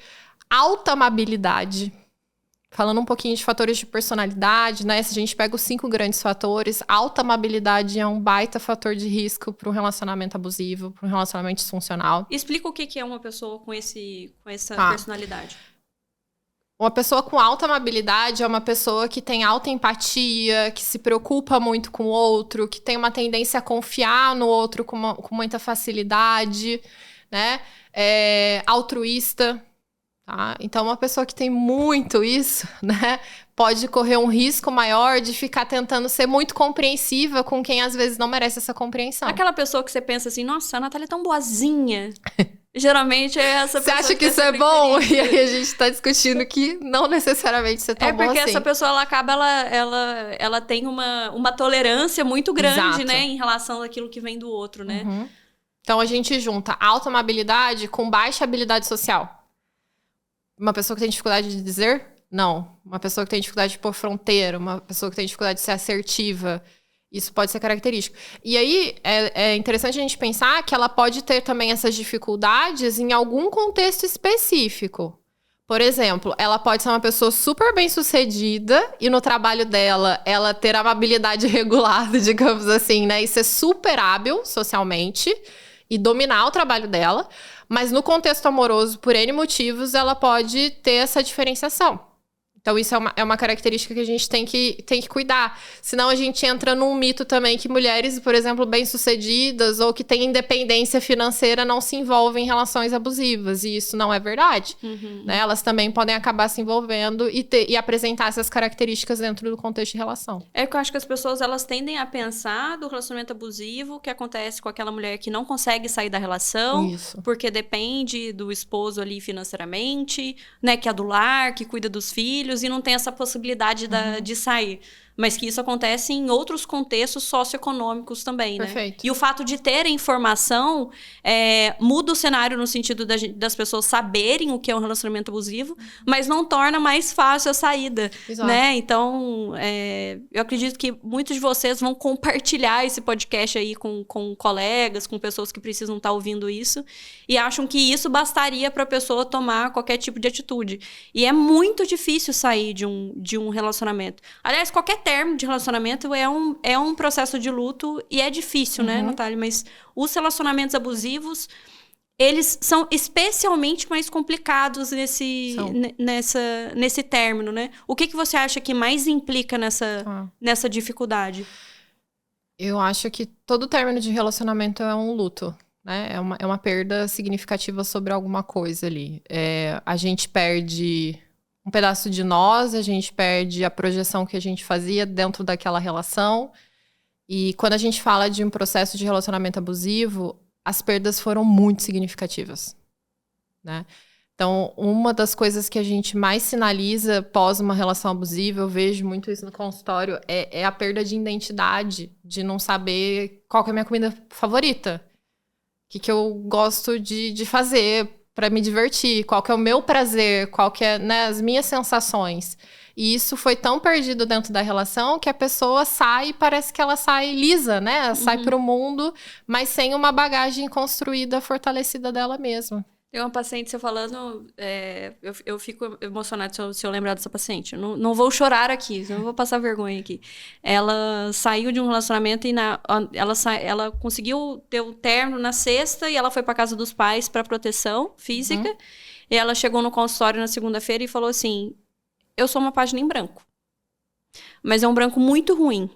Alta amabilidade. Falando um pouquinho de fatores de personalidade, né? Se a gente pega os 5 grandes fatores, alta amabilidade é um baita fator de risco para um relacionamento abusivo, para um relacionamento disfuncional. Explica o que é uma pessoa com essa personalidade. Uma pessoa com alta amabilidade é uma pessoa que tem alta empatia, que se preocupa muito com o outro, que tem uma tendência a confiar no outro com muita facilidade, né? Altruísta, tá? Então, uma pessoa que tem muito isso, né? Pode correr um risco maior de ficar tentando ser muito compreensiva com quem às vezes não merece essa compreensão. Aquela pessoa que você pensa assim, nossa, a Natália é tão boazinha. Geralmente é essa pessoa. Você acha que isso é bom? E aí a gente tá discutindo que não necessariamente você é tão bom assim. É porque essa pessoa, ela tem uma tolerância muito grande, Exato. né? Em relação àquilo que vem do outro, né? Então a gente junta alta amabilidade com baixa habilidade social. Uma pessoa que tem dificuldade de dizer não. Uma pessoa que tem dificuldade de pôr fronteira. Uma pessoa que tem dificuldade de ser assertiva. Isso pode ser característico. E aí, é interessante a gente pensar que ela pode ter também essas dificuldades em algum contexto específico. Por exemplo, ela pode ser uma pessoa super bem-sucedida e no trabalho dela, ela ter amabilidade regulada, digamos assim, né? E ser super hábil socialmente e dominar o trabalho dela. Mas no contexto amoroso, por N motivos, ela pode ter essa diferenciação. Então, isso é uma característica que a gente tem que cuidar. Senão, a gente entra num mito também que mulheres, por exemplo, bem-sucedidas ou que têm independência financeira não se envolvem em relações abusivas. E isso não é verdade. Né? Elas também podem acabar se envolvendo e apresentar essas características dentro do contexto de relação. É que eu acho que as pessoas, elas tendem a pensar do relacionamento abusivo que acontece com aquela mulher que não consegue sair da relação, Isso. porque depende do esposo ali financeiramente, né, que é do lar, que cuida dos filhos, e não tem essa possibilidade de sair. Mas que isso acontece em outros contextos socioeconômicos também, né? Perfeito. E o fato de ter informação muda o cenário no sentido das pessoas saberem o que é um relacionamento abusivo, mas não torna mais fácil a saída, Exato. né? Então, eu acredito que muitos de vocês vão compartilhar esse podcast aí com colegas, com pessoas que precisam estar ouvindo isso, e acham que isso bastaria para a pessoa tomar qualquer tipo de atitude. E é muito difícil sair de um relacionamento. Aliás, qualquer término de relacionamento é um processo de luto e é difícil, né, Natália? Mas os relacionamentos abusivos, eles são especialmente mais complicados nesse término, né? O que você acha que mais implica nessa dificuldade? Eu acho que todo término de relacionamento é um luto, né? É uma perda significativa sobre alguma coisa ali. A gente perde um pedaço de nós, a gente perde a projeção que a gente fazia dentro daquela relação. E quando a gente fala de um processo de relacionamento abusivo, as perdas foram muito significativas, né? Então, uma das coisas que a gente mais sinaliza pós uma relação abusiva, eu vejo muito isso no consultório, é a perda de identidade, de não saber qual que é a minha comida favorita, o que eu gosto de fazer para me divertir, qual que é o meu prazer, qual que é, né, as minhas sensações. E isso foi tão perdido dentro da relação que a pessoa parece que ela sai lisa, né? Sai pro mundo, mas sem uma bagagem construída, fortalecida dela mesma. Tem uma paciente, você falando, eu fico emocionada se eu lembrar dessa paciente. Eu não vou chorar aqui, não vou passar vergonha aqui. Ela saiu de um relacionamento e ela conseguiu ter o término na sexta e ela foi para casa dos pais para proteção física. E ela chegou no consultório na segunda-feira e falou assim, eu sou uma página em branco. Mas é um branco muito ruim.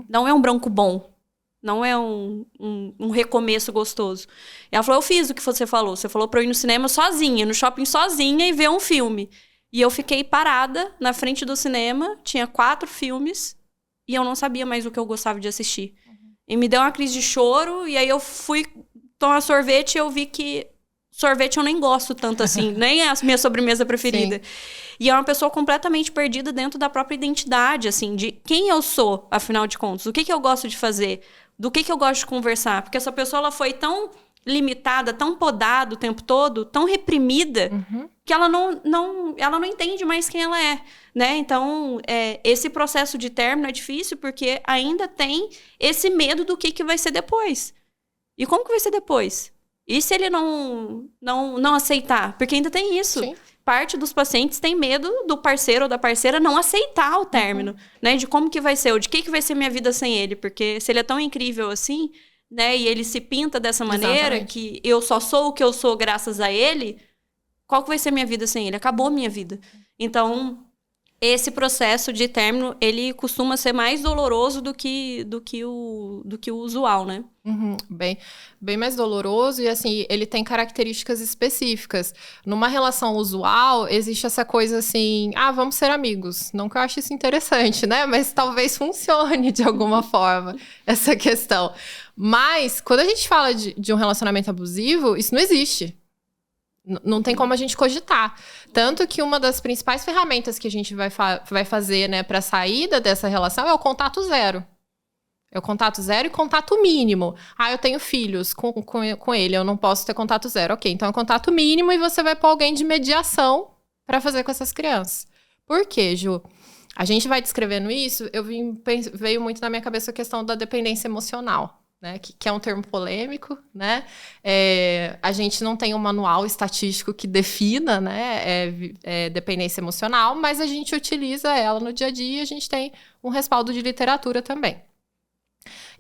Não é um branco bom. Não é um recomeço gostoso. Ela falou, eu fiz o que você falou. Você falou pra eu ir no cinema sozinha, no shopping sozinha e ver um filme. E eu fiquei parada na frente do cinema, tinha 4 filmes, e eu não sabia mais o que eu gostava de assistir. E me deu uma crise de choro, e aí eu fui tomar sorvete e eu vi que sorvete eu nem gosto tanto assim, nem é a minha sobremesa preferida. Sim. E é uma pessoa completamente perdida dentro da própria identidade, assim, de quem eu sou, afinal de contas, o que eu gosto de fazer, do que eu gosto de conversar. Porque essa pessoa, ela foi tão limitada, tão podada o tempo todo, tão reprimida, que ela não entende mais quem ela é, né? Então, esse processo de término é difícil porque ainda tem esse medo do que vai ser depois. E como que vai ser depois? E se ele não aceitar? Porque ainda tem isso. Sim. Parte dos pacientes tem medo do parceiro ou da parceira não aceitar o término, né? De como que vai ser, ou de que vai ser minha vida sem ele. Porque se ele é tão incrível assim, né? E ele se pinta dessa maneira, que eu só sou o que eu sou graças a ele, qual que vai ser minha vida sem ele? Acabou minha vida. Então, esse processo de término, ele costuma ser mais doloroso do que o usual, né? Bem mais doloroso e, assim, ele tem características específicas. Numa relação usual, existe essa coisa assim, vamos ser amigos. Não que eu ache isso interessante, né? Mas talvez funcione de alguma forma essa questão. Mas, quando a gente fala de um relacionamento abusivo, isso não existe. Não tem como a gente cogitar. Tanto que uma das principais ferramentas que a gente vai fazer, né, para a saída dessa relação é o contato zero. É o contato zero e contato mínimo. Eu tenho filhos com ele, eu não posso ter contato zero. Ok, então é contato mínimo e você vai pôr alguém de mediação para fazer com essas crianças. Por quê, Ju? A gente vai descrevendo isso, veio muito na minha cabeça a questão da dependência emocional. né, que é um termo polêmico, né? A gente não tem um manual estatístico que defina, né, dependência emocional, mas a gente utiliza ela no dia a dia e a gente tem um respaldo de literatura também.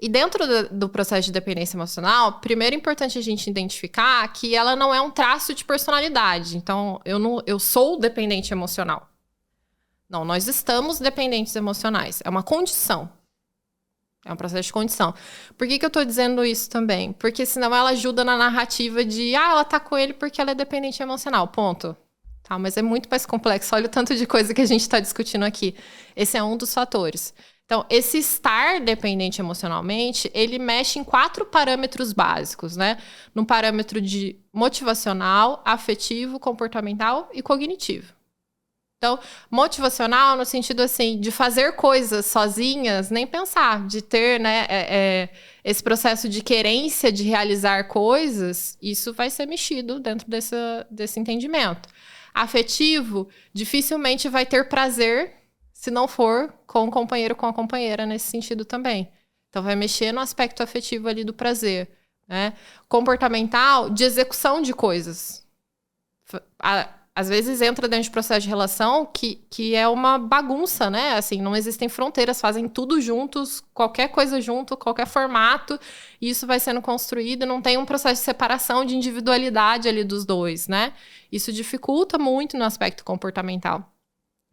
E dentro do processo de dependência emocional, primeiro é importante a gente identificar que ela não é um traço de personalidade. Então, eu sou dependente emocional. Não, nós estamos dependentes emocionais. É uma condição. É um processo de condição. Por que eu tô dizendo isso também? Porque senão ela ajuda na narrativa de ela tá com ele porque ela é dependente emocional, ponto. Tá, mas é muito mais complexo. Olha o tanto de coisa que a gente tá discutindo aqui. Esse é um dos fatores. Então, esse estar dependente emocionalmente, ele mexe em 4 parâmetros básicos, né? No parâmetro de motivacional, afetivo, comportamental e cognitivo. Então, motivacional no sentido, assim, de fazer coisas sozinhas, nem pensar, de ter, né, esse processo de querência de realizar coisas, isso vai ser mexido dentro desse entendimento. Afetivo, dificilmente vai ter prazer se não for com o companheiro, com a companheira, nesse sentido também. Então, vai mexer no aspecto afetivo ali do prazer, né? Comportamental, de execução de coisas. Às vezes entra dentro de processo de relação que é uma bagunça, né? Assim, não existem fronteiras, fazem tudo juntos, qualquer coisa junto, qualquer formato, e isso vai sendo construído, não tem um processo de separação de individualidade ali dos dois, né? Isso dificulta muito no aspecto comportamental.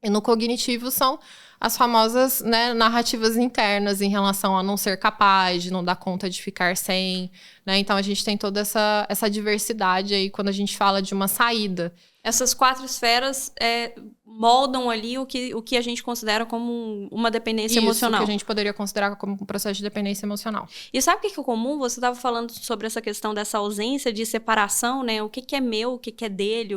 E no cognitivo são as famosas, né, narrativas internas em relação a não ser capaz, de não dar conta de ficar sem, né? Então a gente tem toda essa diversidade aí quando a gente fala de uma saída. Essas 4 esferas moldam ali o que a gente considera como uma dependência emocional. Isso, que a gente poderia considerar como um processo de dependência emocional. E sabe o que é comum? Você estava falando sobre essa questão dessa ausência de separação, né? O que é meu, o que é dele,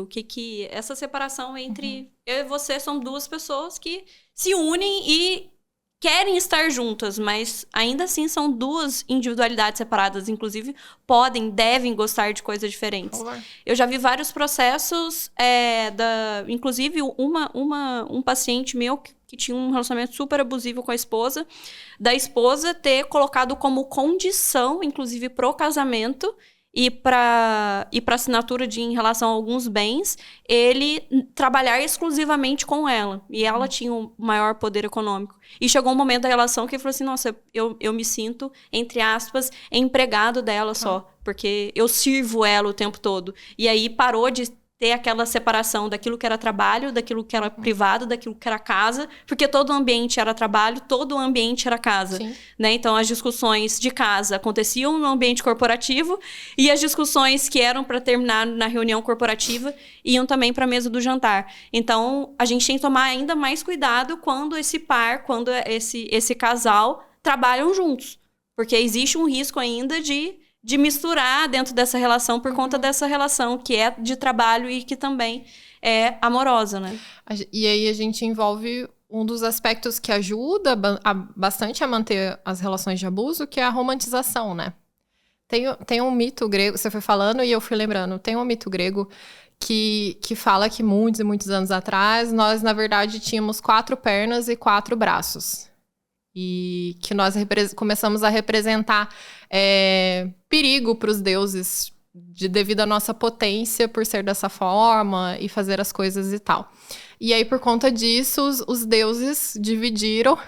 essa separação entre eu e você são 2 pessoas que se unem e querem estar juntas, mas ainda assim são 2 individualidades separadas. Inclusive, devem gostar de coisas diferentes. Olá. Eu já vi vários processos, inclusive um paciente meu que tinha um relacionamento super abusivo com a esposa, da esposa ter colocado como condição, inclusive pro casamento, e para assinatura em relação a alguns bens, ele trabalhar exclusivamente com ela. E ela tinha um maior poder econômico. E chegou um momento da relação que ele falou assim, nossa, eu me sinto, entre aspas, empregado dela só. Porque eu sirvo ela o tempo todo. E aí parou de ter aquela separação daquilo que era trabalho, daquilo que era privado, daquilo que era casa, porque todo o ambiente era trabalho, todo o ambiente era casa, né? Então, as discussões de casa aconteciam no ambiente corporativo e as discussões que eram para terminar na reunião corporativa iam também para a mesa do jantar. Então, a gente tem que tomar ainda mais cuidado quando esse casal trabalham juntos, porque existe um risco ainda de misturar dentro dessa relação por conta dessa relação que é de trabalho e que também é amorosa, né? E aí a gente envolve um dos aspectos que ajuda bastante a manter as relações de abuso, que é a romantização, né? Tem um mito grego, você foi falando e eu fui lembrando, tem um mito grego que fala que muitos e muitos anos atrás, nós, na verdade, tínhamos 4 pernas e 4 braços. E que nós começamos a representar perigo para os deuses devido à nossa potência por ser dessa forma e fazer as coisas e tal. E aí, por conta disso, os deuses dividiram,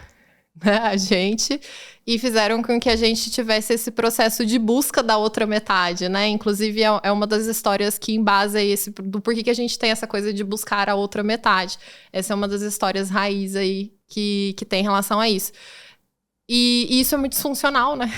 né, a gente e fizeram com que a gente tivesse esse processo de busca da outra metade, né? Inclusive, é uma das histórias que embasa do porquê que a gente tem essa coisa de buscar a outra metade. Essa é uma das histórias raiz aí que tem relação a isso. E isso é muito disfuncional, né?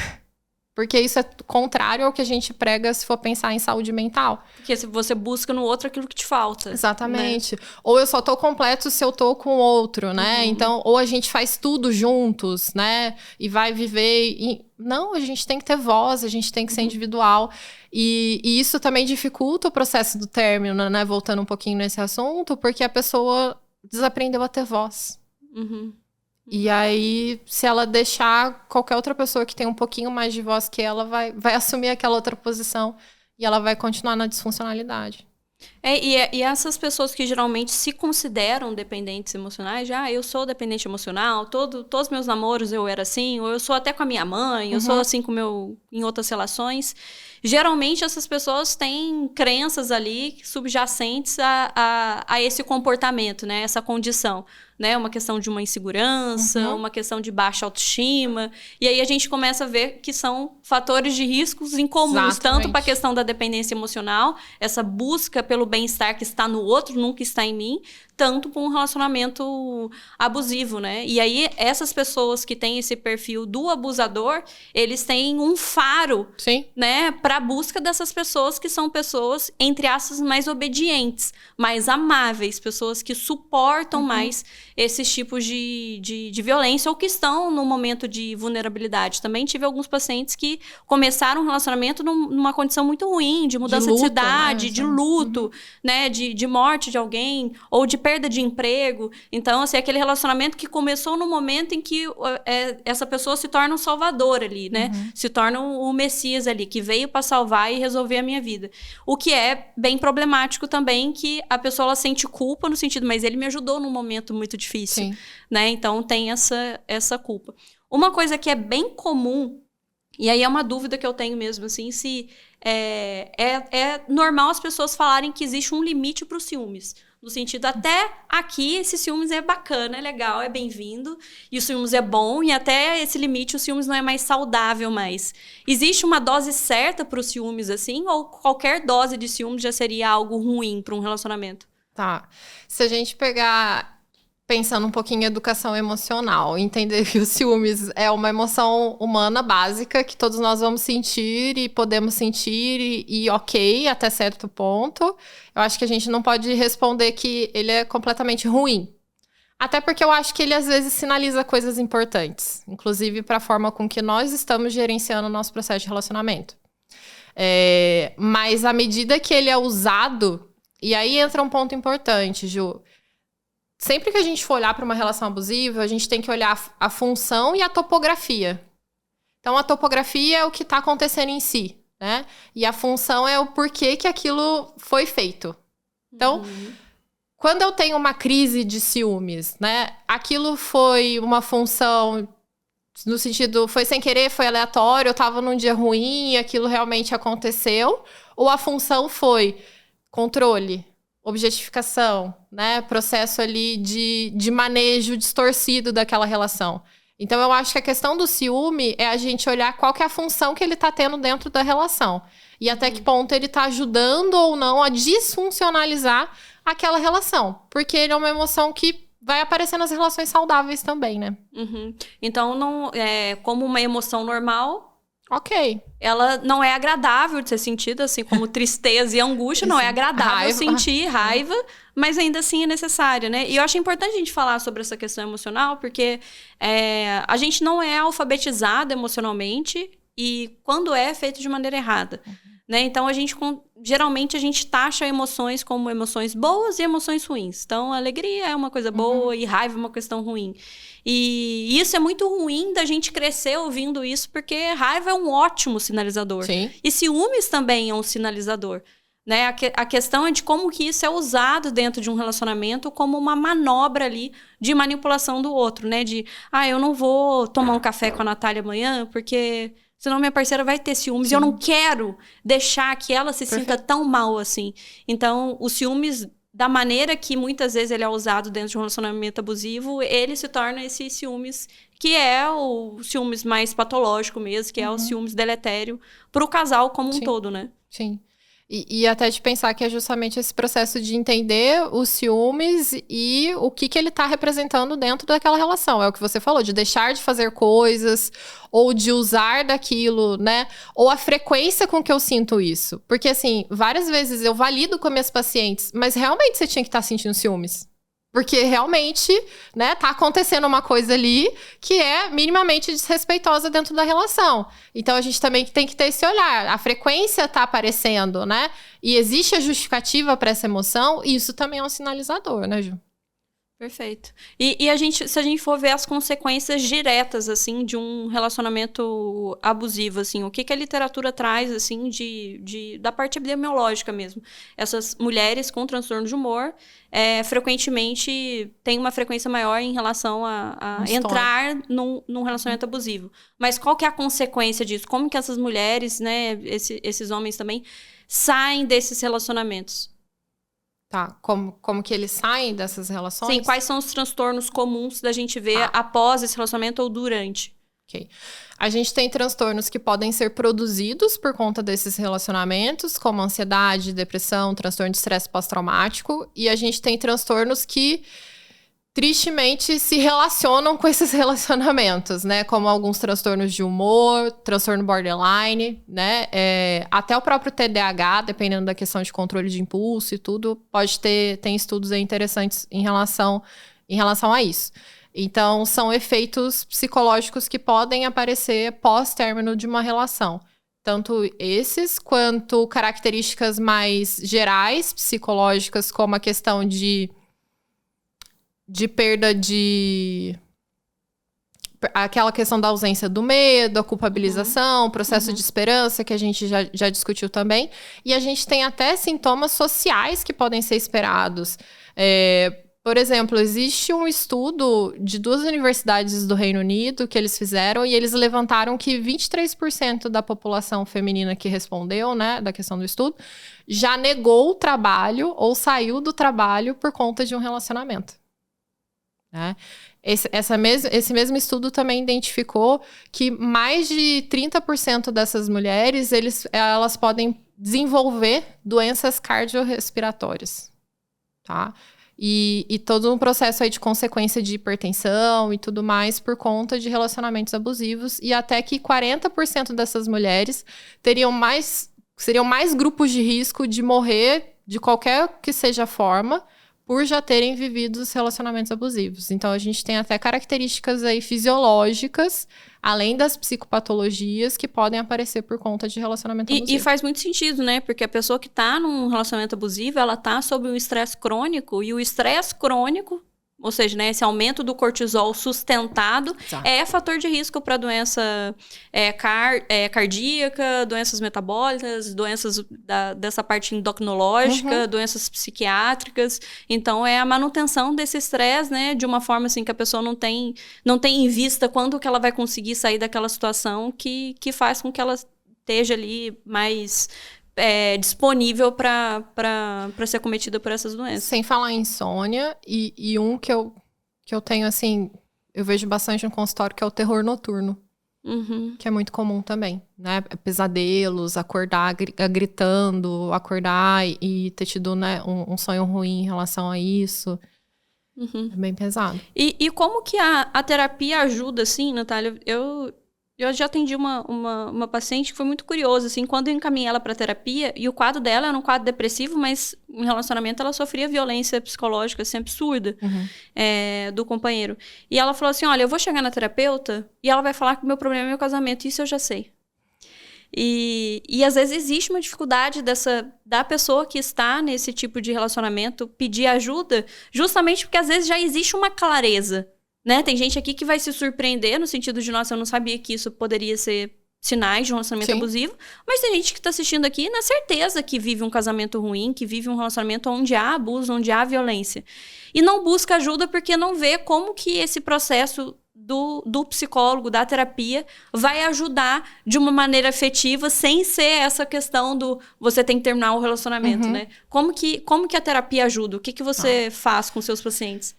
Porque isso é contrário ao que a gente prega se for pensar em saúde mental. Porque se você busca no outro aquilo que te falta. Exatamente. Né? Ou eu só tô completo se eu tô com o outro, né? Então, ou a gente faz tudo juntos, né? E vai viver... Não, a gente tem que ter voz, a gente tem que ser individual. E isso também dificulta o processo do término, né? Voltando um pouquinho nesse assunto, porque a pessoa desaprendeu a ter voz. E aí, se ela deixar qualquer outra pessoa que tem um pouquinho mais de voz que ela, vai assumir aquela outra posição e ela vai continuar na disfuncionalidade. E essas pessoas que geralmente se consideram dependentes emocionais, eu sou dependente emocional, todos meus namoros eu era assim, ou eu sou até com a minha mãe, eu sou assim em outras relações. Geralmente essas pessoas têm crenças ali subjacentes a esse comportamento, né? Essa condição. Né? Uma questão de uma insegurança, uma questão de baixa autoestima. E aí a gente começa a ver que são fatores de riscos incomuns, Exatamente. tanto para a questão da dependência emocional, essa busca pelo bem-estar que está no outro, nunca está em mim, tanto para um relacionamento abusivo, né? E aí, essas pessoas que têm esse perfil do abusador, eles têm um faro, Sim. né? Para a busca dessas pessoas que são pessoas, entre aspas, mais obedientes, mais amáveis, pessoas que suportam mais esses tipos de violência ou que estão num momento de vulnerabilidade. Também tive alguns pacientes que começaram um relacionamento numa condição muito ruim, de mudança de cidade, né? De luto, né? De morte de alguém, ou de perda de emprego. Então, assim, aquele relacionamento que começou no momento em que essa pessoa se torna um salvador ali, né? Se torna o Messias ali, que veio para salvar e resolver a minha vida. O que é bem problemático também, que a pessoa ela sente culpa no sentido, mas ele me ajudou num momento muito difícil, Sim. né? Então, tem essa culpa. Uma coisa que é bem comum, e aí é uma dúvida que eu tenho mesmo, assim, se é normal as pessoas falarem que existe um limite para os ciúmes. No sentido, até aqui, esse ciúmes é bacana, é legal, é bem-vindo. E o ciúmes é bom, e até esse limite, o ciúmes não é mais saudável mais. Existe uma dose certa para os ciúmes, assim? Ou qualquer dose de ciúmes já seria algo ruim para um relacionamento? Tá. Se a gente pegar, pensando um pouquinho em educação emocional, entender que o ciúmes é uma emoção humana básica, que todos nós vamos sentir e podemos sentir, e ok, até certo ponto. Eu acho que a gente não pode responder que ele é completamente ruim. Até porque eu acho que ele, às vezes, sinaliza coisas importantes. Inclusive, para a forma com que nós estamos gerenciando o nosso processo de relacionamento. Mas, à medida que ele é usado... E aí entra um ponto importante, Ju. Sempre que a gente for olhar para uma relação abusiva, a gente tem que olhar a função e a topografia. Então, a topografia é o que está acontecendo em si, né? E a função é o porquê que aquilo foi feito. Então, quando eu tenho uma crise de ciúmes, né? Aquilo foi uma função, no sentido, foi sem querer, foi aleatório, eu estava num dia ruim e aquilo realmente aconteceu. Ou a função foi controle, objetificação, né? Processo ali de manejo distorcido daquela relação. Então, eu acho que a questão do ciúme é a gente olhar qual que é a função que ele está tendo dentro da relação. E até que ponto ele está ajudando ou não a disfuncionalizar aquela relação. Porque ele é uma emoção que vai aparecer nas relações saudáveis também, né? Então, não, como uma emoção normal... Ok. Ela não é agradável de ser sentida, assim como tristeza e angústia, não é agradável sentir raiva, mas ainda assim é necessária, né? E eu acho importante a gente falar sobre essa questão emocional, porque a gente não é alfabetizado emocionalmente e quando é feito de maneira errada, né? Então, geralmente a gente taxa emoções como emoções boas e emoções ruins. Então, alegria é uma coisa boa e raiva é uma questão ruim. E isso é muito ruim da gente crescer ouvindo isso, porque raiva é um ótimo sinalizador. Sim. E ciúmes também é um sinalizador. Né? A questão é de como que isso é usado dentro de um relacionamento como uma manobra ali de manipulação do outro, né? De, eu não vou tomar um café com a Natália amanhã, porque senão minha parceira vai ter ciúmes. E eu não quero deixar que ela se sinta tão mal assim. Então, os ciúmes... Da maneira que muitas vezes ele é usado dentro de um relacionamento abusivo, ele se torna esse ciúmes, que é o ciúmes mais patológico mesmo, que é o ciúmes deletério para o casal como um todo, né? Sim. E até de pensar que é justamente esse processo de entender os ciúmes e o que ele está representando dentro daquela relação. É o que você falou, de deixar de fazer coisas ou de usar daquilo, né? Ou a frequência com que eu sinto isso. Porque, assim, várias vezes eu valido com minhas pacientes, mas realmente você tinha que estar sentindo ciúmes. Porque realmente, né, tá acontecendo uma coisa ali que é minimamente desrespeitosa dentro da relação. Então, a gente também tem que ter esse olhar. A frequência tá aparecendo, né? E existe a justificativa para essa emoção, e isso também é um sinalizador, né, Ju? Perfeito. E a gente, se a gente for ver as consequências diretas, assim, de um relacionamento abusivo, assim, o que a literatura traz, assim, da parte epidemiológica mesmo. Essas mulheres com transtorno de humor, frequentemente, têm uma frequência maior em relação a entrar num relacionamento abusivo. Mas qual que é a consequência disso? Como que essas mulheres, né, esses homens também, saem desses relacionamentos? Tá, como que eles saem dessas relações? Sim, quais são os transtornos comuns da gente ver após esse relacionamento ou durante? Ok. A gente tem transtornos que podem ser produzidos por conta desses relacionamentos, como ansiedade, depressão, transtorno de estresse pós-traumático. E a gente tem transtornos que, tristemente, se relacionam com esses relacionamentos, né? Como alguns transtornos de humor, transtorno borderline, né? Até o próprio TDAH, dependendo da questão de controle de impulso e tudo, tem estudos aí interessantes em relação a isso. Então, são efeitos psicológicos que podem aparecer pós-término de uma relação. Tanto esses, quanto características mais gerais, psicológicas, como a questão de perda aquela questão da ausência do medo, a culpabilização, o processo de esperança, que a gente já discutiu também. E a gente tem até sintomas sociais que podem ser esperados. Por exemplo, existe um estudo de 2 universidades do Reino Unido que eles fizeram e eles levantaram que 23% da população feminina que respondeu, né, da questão do estudo, já negou o trabalho ou saiu do trabalho por conta de um relacionamento. Né? Esse mesmo estudo também identificou que mais de 30% dessas mulheres, elas podem desenvolver doenças cardiorrespiratórias, tá? E todo um processo aí de consequência de hipertensão e tudo mais por conta de relacionamentos abusivos. E até que 40% dessas mulheres seriam mais grupos de risco de morrer de qualquer que seja a forma por já terem vivido os relacionamentos abusivos. Então, a gente tem até características aí fisiológicas, além das psicopatologias, que podem aparecer por conta de relacionamento abusivo. E faz muito sentido, né? Porque a pessoa que tá num relacionamento abusivo, ela tá sob um estresse crônico, e o estresse crônico, ou seja, né, esse aumento do cortisol sustentado, é fator de risco para doença cardíaca, doenças metabólicas, doenças dessa parte endocrinológica, doenças psiquiátricas. Então, é a manutenção desse estresse, né, de uma forma assim que a pessoa não tem em vista quando que ela vai conseguir sair daquela situação que faz com que ela esteja ali mais disponível para ser acometida por essas doenças. Sem falar em insônia, e um que eu tenho, assim, eu vejo bastante no consultório, que é o terror noturno. Que é muito comum também, né? Pesadelos, acordar gritando, acordar e ter tido, né, um sonho ruim em relação a isso. É bem pesado. E como que a terapia ajuda, assim, Natália? Eu já atendi uma paciente que foi muito curiosa, assim, quando eu encaminhei ela para terapia, e o quadro dela era um quadro depressivo, mas em relacionamento ela sofria violência psicológica, assim, absurda, do companheiro. E ela falou assim, olha, eu vou chegar na terapeuta e ela vai falar que o meu problema é meu casamento, isso eu já sei. E às vezes existe uma dificuldade da pessoa que está nesse tipo de relacionamento pedir ajuda, justamente porque às vezes já existe uma clareza. Né? Tem gente aqui que vai se surpreender no sentido de, nossa, eu não sabia que isso poderia ser sinais de um relacionamento abusivo, mas tem gente que está assistindo aqui na certeza que vive um casamento ruim, que vive um relacionamento onde há abuso, onde há violência. E não busca ajuda porque não vê como que esse processo do psicólogo, da terapia, vai ajudar de uma maneira afetiva, sem ser essa questão do você tem que terminar o relacionamento, né? Como que a terapia ajuda? O que você faz com seus pacientes?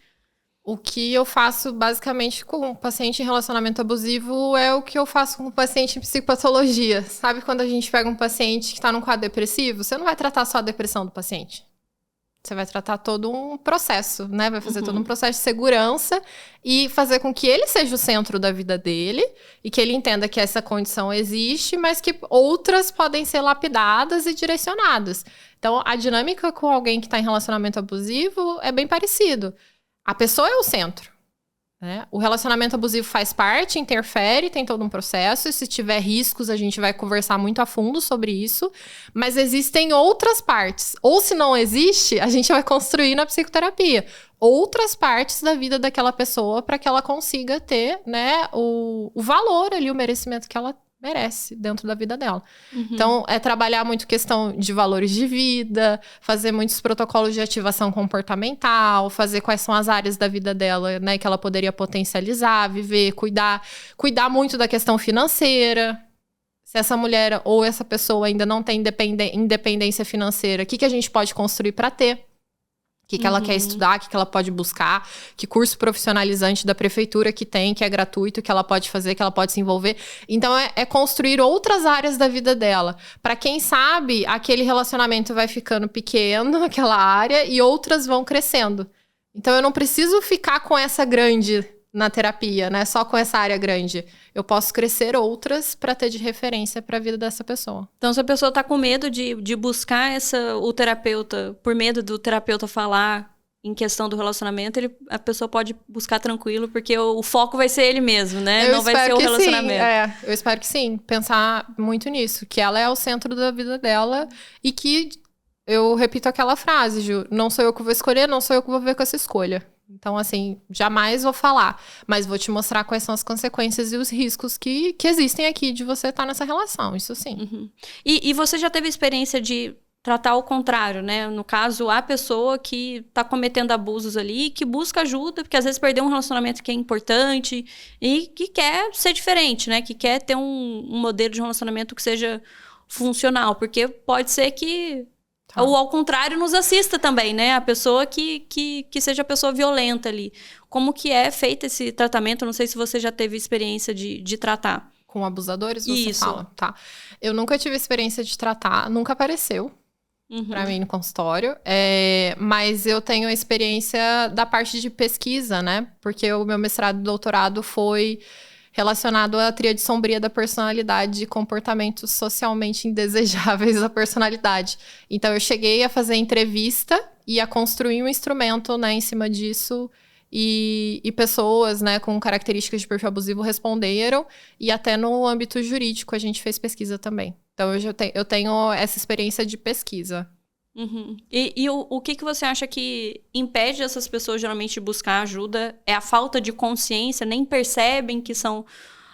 O que eu faço, basicamente, com o paciente em relacionamento abusivo é o que eu faço com o paciente em psicopatologia. Sabe quando a gente pega um paciente que está num quadro depressivo? Você não vai tratar só a depressão do paciente. Você vai tratar todo um processo, né? Vai fazer todo um processo de segurança e fazer com que ele seja o centro da vida dele e que ele entenda que essa condição existe, mas que outras podem ser lapidadas e direcionadas. Então, a dinâmica com alguém que está em relacionamento abusivo é bem parecido. A pessoa é o centro. né? O relacionamento abusivo faz parte, interfere, tem todo um processo. E se tiver riscos, a gente vai conversar muito a fundo sobre isso. Mas existem outras partes. Ou se não existe, a gente vai construir na psicoterapia outras partes da vida daquela pessoa para que ela consiga ter, né, o valor ali, o merecimento que ela merece dentro da vida dela. Então, é trabalhar muito questão de valores de vida, fazer muitos protocolos de ativação comportamental, fazer quais são as áreas da vida dela, né, que ela poderia potencializar, viver, cuidar muito da questão financeira. Se essa mulher ou essa pessoa ainda não tem independência financeira, o que a gente pode construir para ter? O que ela quer estudar, o que ela pode buscar, que curso profissionalizante da prefeitura que tem, que é gratuito, que ela pode fazer, que ela pode se envolver. Então, é construir outras áreas da vida dela. Para quem sabe, aquele relacionamento vai ficando pequeno, aquela área, e outras vão crescendo. Então, eu não preciso ficar com essa grande na terapia, né? Só com essa área grande. Eu posso crescer outras para ter de referência para a vida dessa pessoa. Então, se a pessoa tá com medo de buscar o terapeuta, por medo do terapeuta falar em questão do relacionamento, a pessoa pode buscar tranquilo, porque o foco vai ser ele mesmo, né? Não vai ser o relacionamento. Eu espero que sim. Pensar muito nisso, que ela é o centro da vida dela e que, eu repito aquela frase, Ju, não sou eu que vou escolher, não sou eu que vou ver com essa escolha. Então, assim, jamais vou falar, mas vou te mostrar quais são as consequências e os riscos que existem aqui de você estar nessa relação, isso sim. E você já teve experiência de tratar o contrário, né? No caso, a pessoa que tá cometendo abusos ali, que busca ajuda, porque às vezes perdeu um relacionamento que é importante e que quer ser diferente, né? Que quer ter um modelo de relacionamento que seja funcional, porque pode ser que... Ou ao contrário, nos assista também, né? A pessoa que seja a pessoa violenta ali. Como que é feito esse tratamento? Não sei se você já teve experiência de tratar. Com abusadores, você Isso. fala? Tá. Eu nunca tive experiência de tratar, nunca apareceu pra mim no consultório. Mas eu tenho a experiência da parte de pesquisa, né? Porque o meu mestrado e doutorado foi relacionado à tríade sombria da personalidade e comportamentos socialmente indesejáveis da personalidade. Então, eu cheguei a fazer entrevista e a construir um instrumento, né, em cima disso, e pessoas, né, com características de perfil abusivo responderam, e até no âmbito jurídico a gente fez pesquisa também. Então, eu tenho essa experiência de pesquisa. E o que você acha que impede essas pessoas geralmente de buscar ajuda? É a falta de consciência, nem percebem que são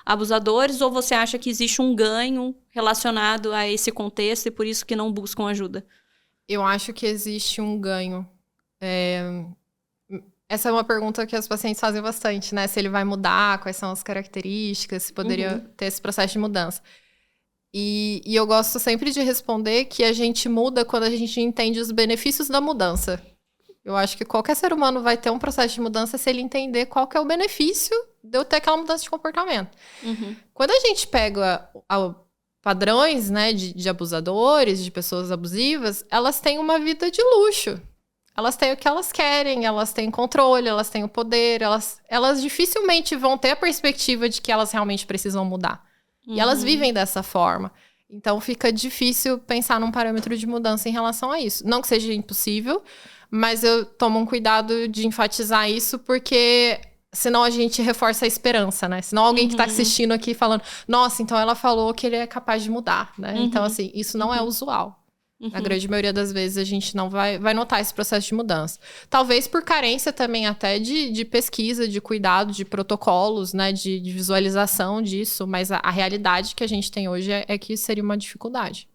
abusadores? Ou você acha que existe um ganho relacionado a esse contexto e por isso que não buscam ajuda? Eu acho que existe um ganho. Essa é uma pergunta que os pacientes fazem bastante, né? Se ele vai mudar, quais são as características, se poderia ter esse processo de mudança. E eu gosto sempre de responder que a gente muda quando a gente entende os benefícios da mudança. Eu acho que qualquer ser humano vai ter um processo de mudança se ele entender qual que é o benefício de eu ter aquela mudança de comportamento. Quando a gente pega padrões, né, de abusadores, de pessoas abusivas, elas têm uma vida de luxo. Elas têm o que elas querem, elas têm controle, elas têm o poder, elas dificilmente vão ter a perspectiva de que elas realmente precisam mudar. E elas vivem dessa forma. Então, fica difícil pensar num parâmetro de mudança em relação a isso. Não que seja impossível, mas eu tomo um cuidado de enfatizar isso, porque senão a gente reforça a esperança, né? Senão alguém que está assistindo aqui falando, nossa, então ela falou que ele é capaz de mudar, né? Então, assim, isso não é usual. Na grande maioria das vezes a gente não vai notar esse processo de mudança. Talvez por carência também até de pesquisa, de cuidado, de protocolos, né? De visualização disso. Mas a realidade que a gente tem hoje é que seria uma dificuldade.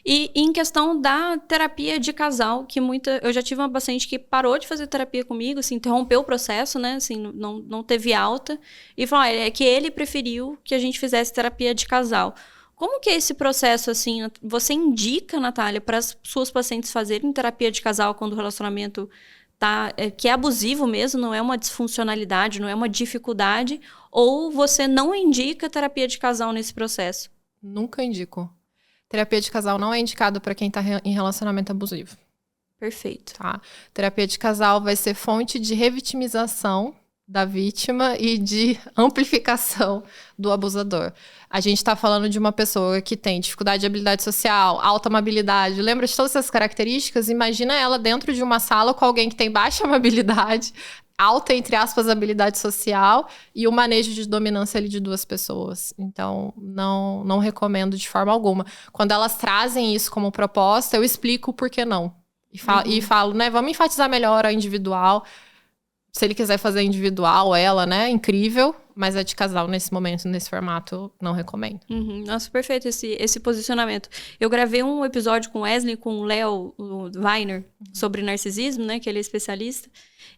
E em questão da terapia de casal, que eu já tive uma paciente que parou de fazer terapia comigo, assim, interrompeu o processo, né? Assim, não teve alta. E falou, é que ele preferiu que a gente fizesse terapia de casal. Como que é esse processo, assim? Você indica, Natália, para as suas pacientes fazerem terapia de casal quando o relacionamento que é abusivo mesmo, não é uma disfuncionalidade, não é uma dificuldade? Ou você não indica terapia de casal nesse processo? Nunca indico. Terapia de casal não é indicado para quem está em relacionamento abusivo. Perfeito. Tá? Terapia de casal vai ser fonte de revitimização da vítima e de amplificação do abusador. A gente está falando de uma pessoa que tem dificuldade de habilidade social, alta amabilidade. Lembra de todas essas características? Imagina ela dentro de uma sala com alguém que tem baixa amabilidade, alta, entre aspas, habilidade social e o manejo de dominância ali de 2 pessoas. Então, não recomendo de forma alguma. Quando elas trazem isso como proposta, eu explico o porquê não. E falo, né, vamos enfatizar melhor a individual. Se ele quiser fazer individual, ela, né, incrível. Mas a de casal, nesse momento, nesse formato, não recomendo. Nossa, perfeito esse posicionamento. Eu gravei um episódio com o Wesley, com o Léo Weiner, sobre narcisismo, né? Que ele é especialista.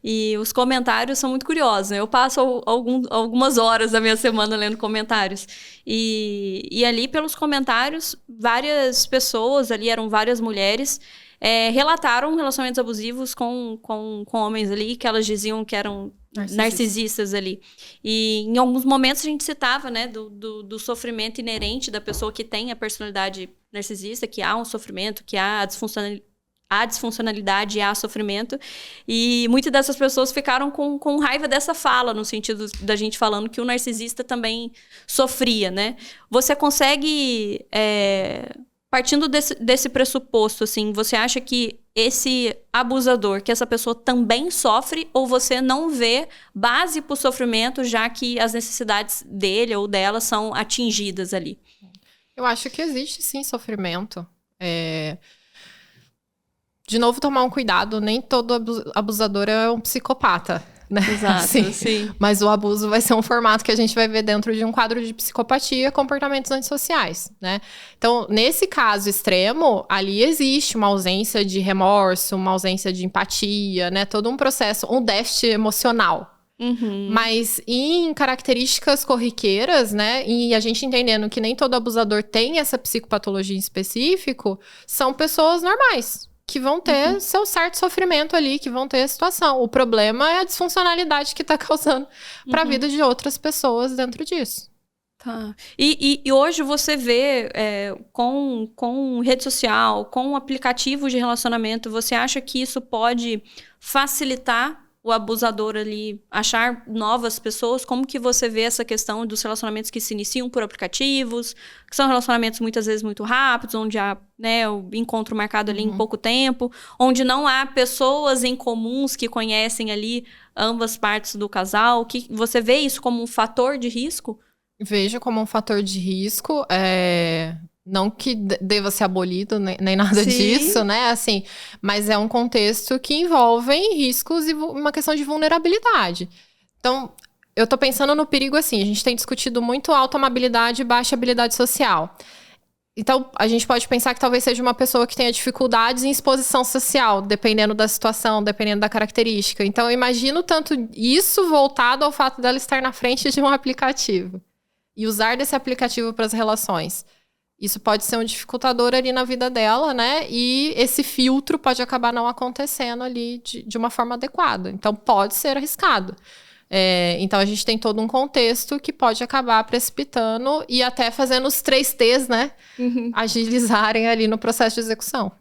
E os comentários são muito curiosos, né? Eu passo algumas horas da minha semana lendo comentários. E ali, pelos comentários, várias pessoas, ali eram várias mulheres, relataram relacionamentos abusivos com homens ali, que elas diziam que eram narcisistas ali. E em alguns momentos a gente citava, né, do sofrimento inerente da pessoa que tem a personalidade narcisista, que há um sofrimento, que há a disfuncionalidade e há sofrimento. E muitas dessas pessoas ficaram com raiva dessa fala, no sentido da gente falando que o narcisista também sofria, né? Você consegue... Partindo desse pressuposto, assim, você acha que esse abusador, que essa pessoa também sofre, ou você não vê base para o sofrimento, já que as necessidades dele ou dela são atingidas ali? Eu acho que existe, sim, sofrimento. De novo, tomar um cuidado, nem todo abusador é um psicopata. Né? Exato, sim. Mas o abuso vai ser um formato que a gente vai ver dentro de um quadro de psicopatia, comportamentos antissociais, né? Então, nesse caso extremo, ali existe uma ausência de remorso, uma ausência de empatia, né? Todo um processo, um déficit emocional. Mas em características corriqueiras, né? E a gente entendendo que nem todo abusador tem essa psicopatologia em específico, são pessoas normais. Que vão ter seu certo sofrimento ali, que vão ter a situação. O problema é a disfuncionalidade que está causando para a vida de outras pessoas dentro disso. Tá. E hoje você vê com rede social, com aplicativos de relacionamento, você acha que isso pode facilitar o abusador ali achar novas pessoas? Como que você vê essa questão dos relacionamentos que se iniciam por aplicativos, que são relacionamentos muitas vezes muito rápidos, onde há, né, o encontro marcado ali em pouco tempo, onde não há pessoas em comuns que conhecem ali ambas partes do casal? Que você vê isso como um fator de risco? Vejo como um fator de risco, não que deva ser abolido, nem nada disso, né? Assim, mas é um contexto que envolve riscos e uma questão de vulnerabilidade. Então, eu tô pensando no perigo assim, a gente tem discutido muito alta amabilidade e baixa habilidade social. Então, a gente pode pensar que talvez seja uma pessoa que tenha dificuldades em exposição social, dependendo da situação, dependendo da característica. Então, eu imagino tanto isso voltado ao fato dela estar na frente de um aplicativo e usar desse aplicativo para as relações. Isso pode ser um dificultador ali na vida dela, né? E esse filtro pode acabar não acontecendo ali de uma forma adequada. Então, pode ser arriscado. Então, a gente tem todo um contexto que pode acabar precipitando e até fazendo os 3 T's, né? Agilizarem ali no processo de execução.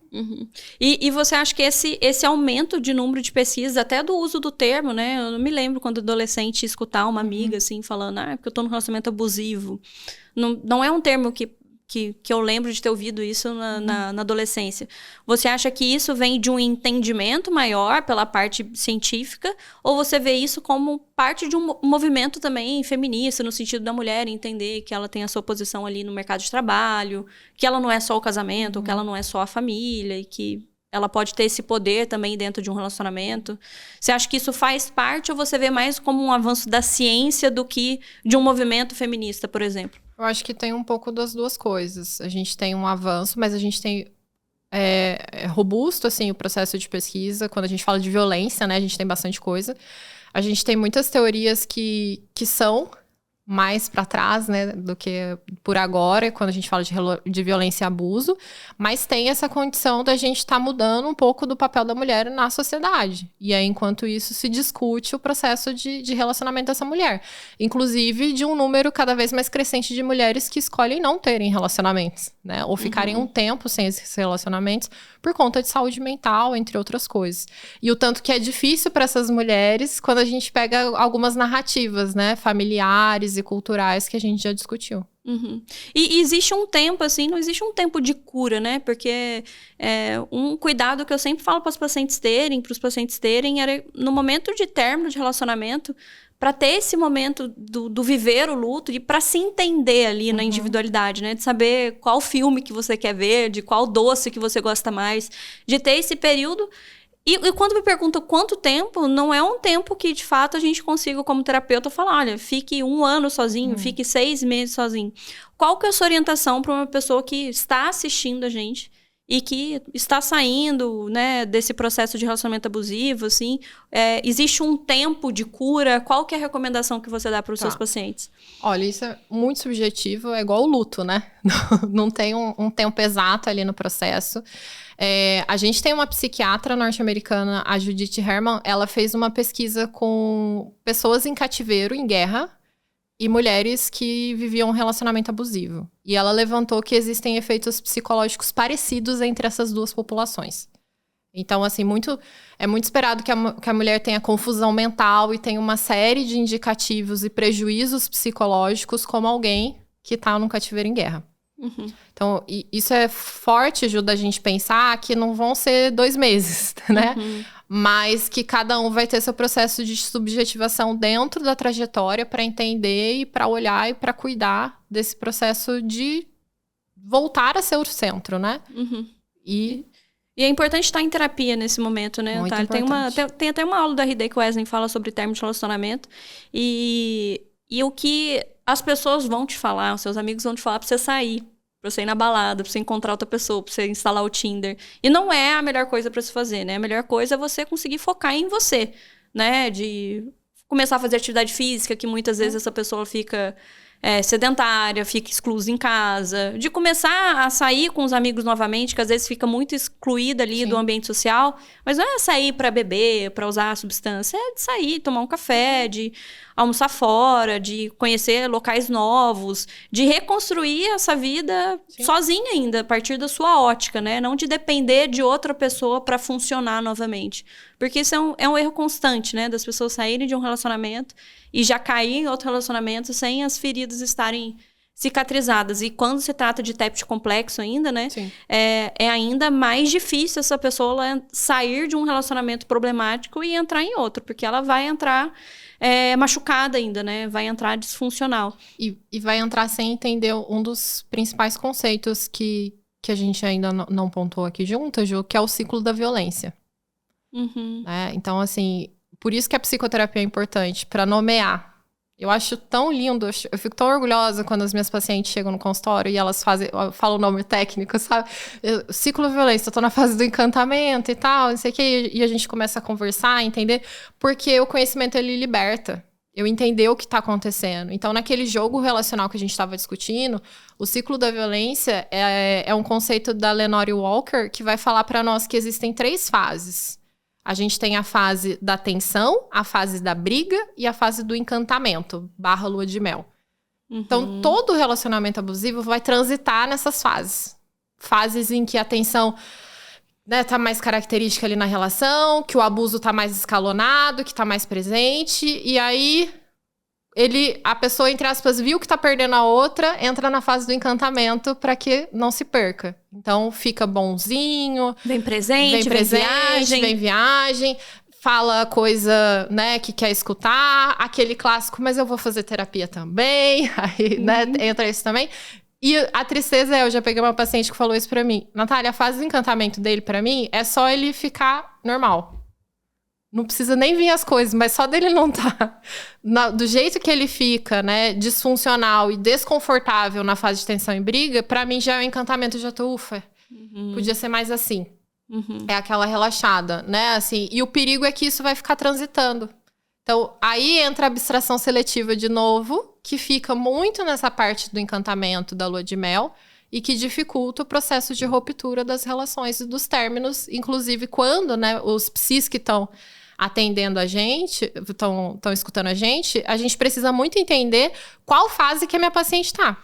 E você acha que esse aumento de número de pesquisas, até do uso do termo, né? Eu não me lembro quando adolescente escutar uma amiga assim, falando, porque eu tô num relacionamento abusivo. Não é um termo que eu lembro de ter ouvido isso na adolescência. Você acha que isso vem de um entendimento maior pela parte científica? Ou você vê isso como parte de um movimento também feminista, no sentido da mulher entender que ela tem a sua posição ali no mercado de trabalho, que ela não é só o casamento, ou que ela não é só a família, e que ela pode ter esse poder também dentro de um relacionamento? Você acha que isso faz parte, ou você vê mais como um avanço da ciência do que de um movimento feminista, por exemplo? Eu acho que tem um pouco das duas coisas. A gente tem um avanço, mas a gente tem robusto, assim, o processo de pesquisa. Quando a gente fala de violência, né, a gente tem bastante coisa. A gente tem muitas teorias que são mais para trás, né, do que por agora, quando a gente fala de violência e abuso, mas tem essa condição da gente estar mudando um pouco do papel da mulher na sociedade. E aí, enquanto isso, se discute o processo de relacionamento dessa mulher. Inclusive, de um número cada vez mais crescente de mulheres que escolhem não terem relacionamentos, né, ou ficarem um tempo sem esses relacionamentos por conta de saúde mental, entre outras coisas. E o tanto que é difícil para essas mulheres quando a gente pega algumas narrativas, né, familiares sociais e culturais que a gente já discutiu. Uhum. E existe um tempo, assim, não existe um tempo de cura, né? Porque um cuidado que eu sempre falo para os pacientes terem, era no momento de término de relacionamento, para ter esse momento do viver o luto e para se entender ali na individualidade, né? De saber qual filme que você quer ver, de qual doce que você gosta mais, de ter esse período. E quando me perguntam quanto tempo, não é um tempo que, de fato, a gente consiga, como terapeuta, falar, olha, fique 1 ano sozinho, fique 6 meses sozinho. Qual que é a sua orientação para uma pessoa que está assistindo a gente e que está saindo, né, desse processo de relacionamento abusivo, assim? Existe um tempo de cura? Qual que é a recomendação que você dá para os seus pacientes? Olha, isso é muito subjetivo, é igual o luto, né? Não tem um tempo exato ali no processo. A gente tem uma psiquiatra norte-americana, a Judith Herman, ela fez uma pesquisa com pessoas em cativeiro, em guerra, e mulheres que viviam um relacionamento abusivo. E ela levantou que existem efeitos psicológicos parecidos entre essas duas populações. Então, assim, é muito esperado que a mulher tenha confusão mental e tenha uma série de indicativos e prejuízos psicológicos como alguém que está num cativeiro em guerra. Então, isso é forte, ajuda a gente pensar que não vão ser 2 meses, né? Mas que cada um vai ter seu processo de subjetivação dentro da trajetória para entender e para olhar e para cuidar desse processo de voltar a ser o centro, né? E é importante estar em terapia nesse momento, né, Natália? Tem até uma aula da RD que o Wesley fala sobre término de relacionamento. E o que as pessoas vão te falar, os seus amigos vão te falar pra você sair, pra você ir na balada, pra você encontrar outra pessoa, pra você instalar o Tinder. E não é a melhor coisa pra se fazer, né? A melhor coisa é você conseguir focar em você, né? De começar a fazer atividade física, que muitas vezes essa pessoa fica sedentária, fica exclusa em casa. De começar a sair com os amigos novamente, que às vezes fica muito excluída ali do ambiente social. Mas não é sair pra beber, pra usar substância. É de sair, tomar um café, de almoçar fora, de conhecer locais novos, de reconstruir essa vida sozinha ainda, a partir da sua ótica, né? Não de depender de outra pessoa para funcionar novamente. Porque isso é um erro constante, né? Das pessoas saírem de um relacionamento e já caírem em outro relacionamento sem as feridas estarem cicatrizadas. E quando se trata de TEPT complexo ainda, né? É ainda mais difícil essa pessoa sair de um relacionamento problemático e entrar em outro, porque ela vai entrar machucada ainda, né? Vai entrar disfuncional. E vai entrar sem entender um dos principais conceitos que a gente ainda não pontuou aqui junto, Ju, que é o ciclo da violência. Então, assim, por isso que a psicoterapia é importante, para nomear. Eu acho tão lindo, eu fico tão orgulhosa quando as minhas pacientes chegam no consultório e elas falam o nome técnico, sabe? Ciclo da violência, eu tô na fase do encantamento e tal, não sei o quê, e a gente começa a conversar, entender, porque o conhecimento, ele liberta. Eu entender o que tá acontecendo. Então, naquele jogo relacional que a gente estava discutindo, o ciclo da violência é um conceito da Lenore Walker que vai falar para nós que existem 3 fases. A gente tem a fase da tensão, a fase da briga e a fase do encantamento, / lua de mel. Então, todo relacionamento abusivo vai transitar nessas fases. Fases em que a tensão, né, tá mais característica ali na relação, que o abuso tá mais escalonado, que tá mais presente. E aí, a pessoa, entre aspas, viu que tá perdendo a outra, entra na fase do encantamento para que não se perca. Então, fica bonzinho. Vem presente, vem viagem. Fala coisa, né, que quer escutar. Aquele clássico, mas eu vou fazer terapia também. Aí, né, entra isso também. E a tristeza eu já peguei uma paciente que falou isso pra mim. Natália, a fase do encantamento dele pra mim é só ele ficar normal. Não precisa nem vir as coisas, mas só dele não tá do jeito que ele fica, né, disfuncional e desconfortável na fase de tensão e briga, pra mim já é um encantamento, eu já tô, ufa, podia ser mais assim. É aquela relaxada, né, assim, e o perigo é que isso vai ficar transitando. Então, aí entra a abstração seletiva de novo, que fica muito nessa parte do encantamento da lua de mel e que dificulta o processo de ruptura das relações e dos términos, inclusive quando, né, os psis que estão atendendo a gente, estão escutando a gente precisa muito entender qual fase que a minha paciente está.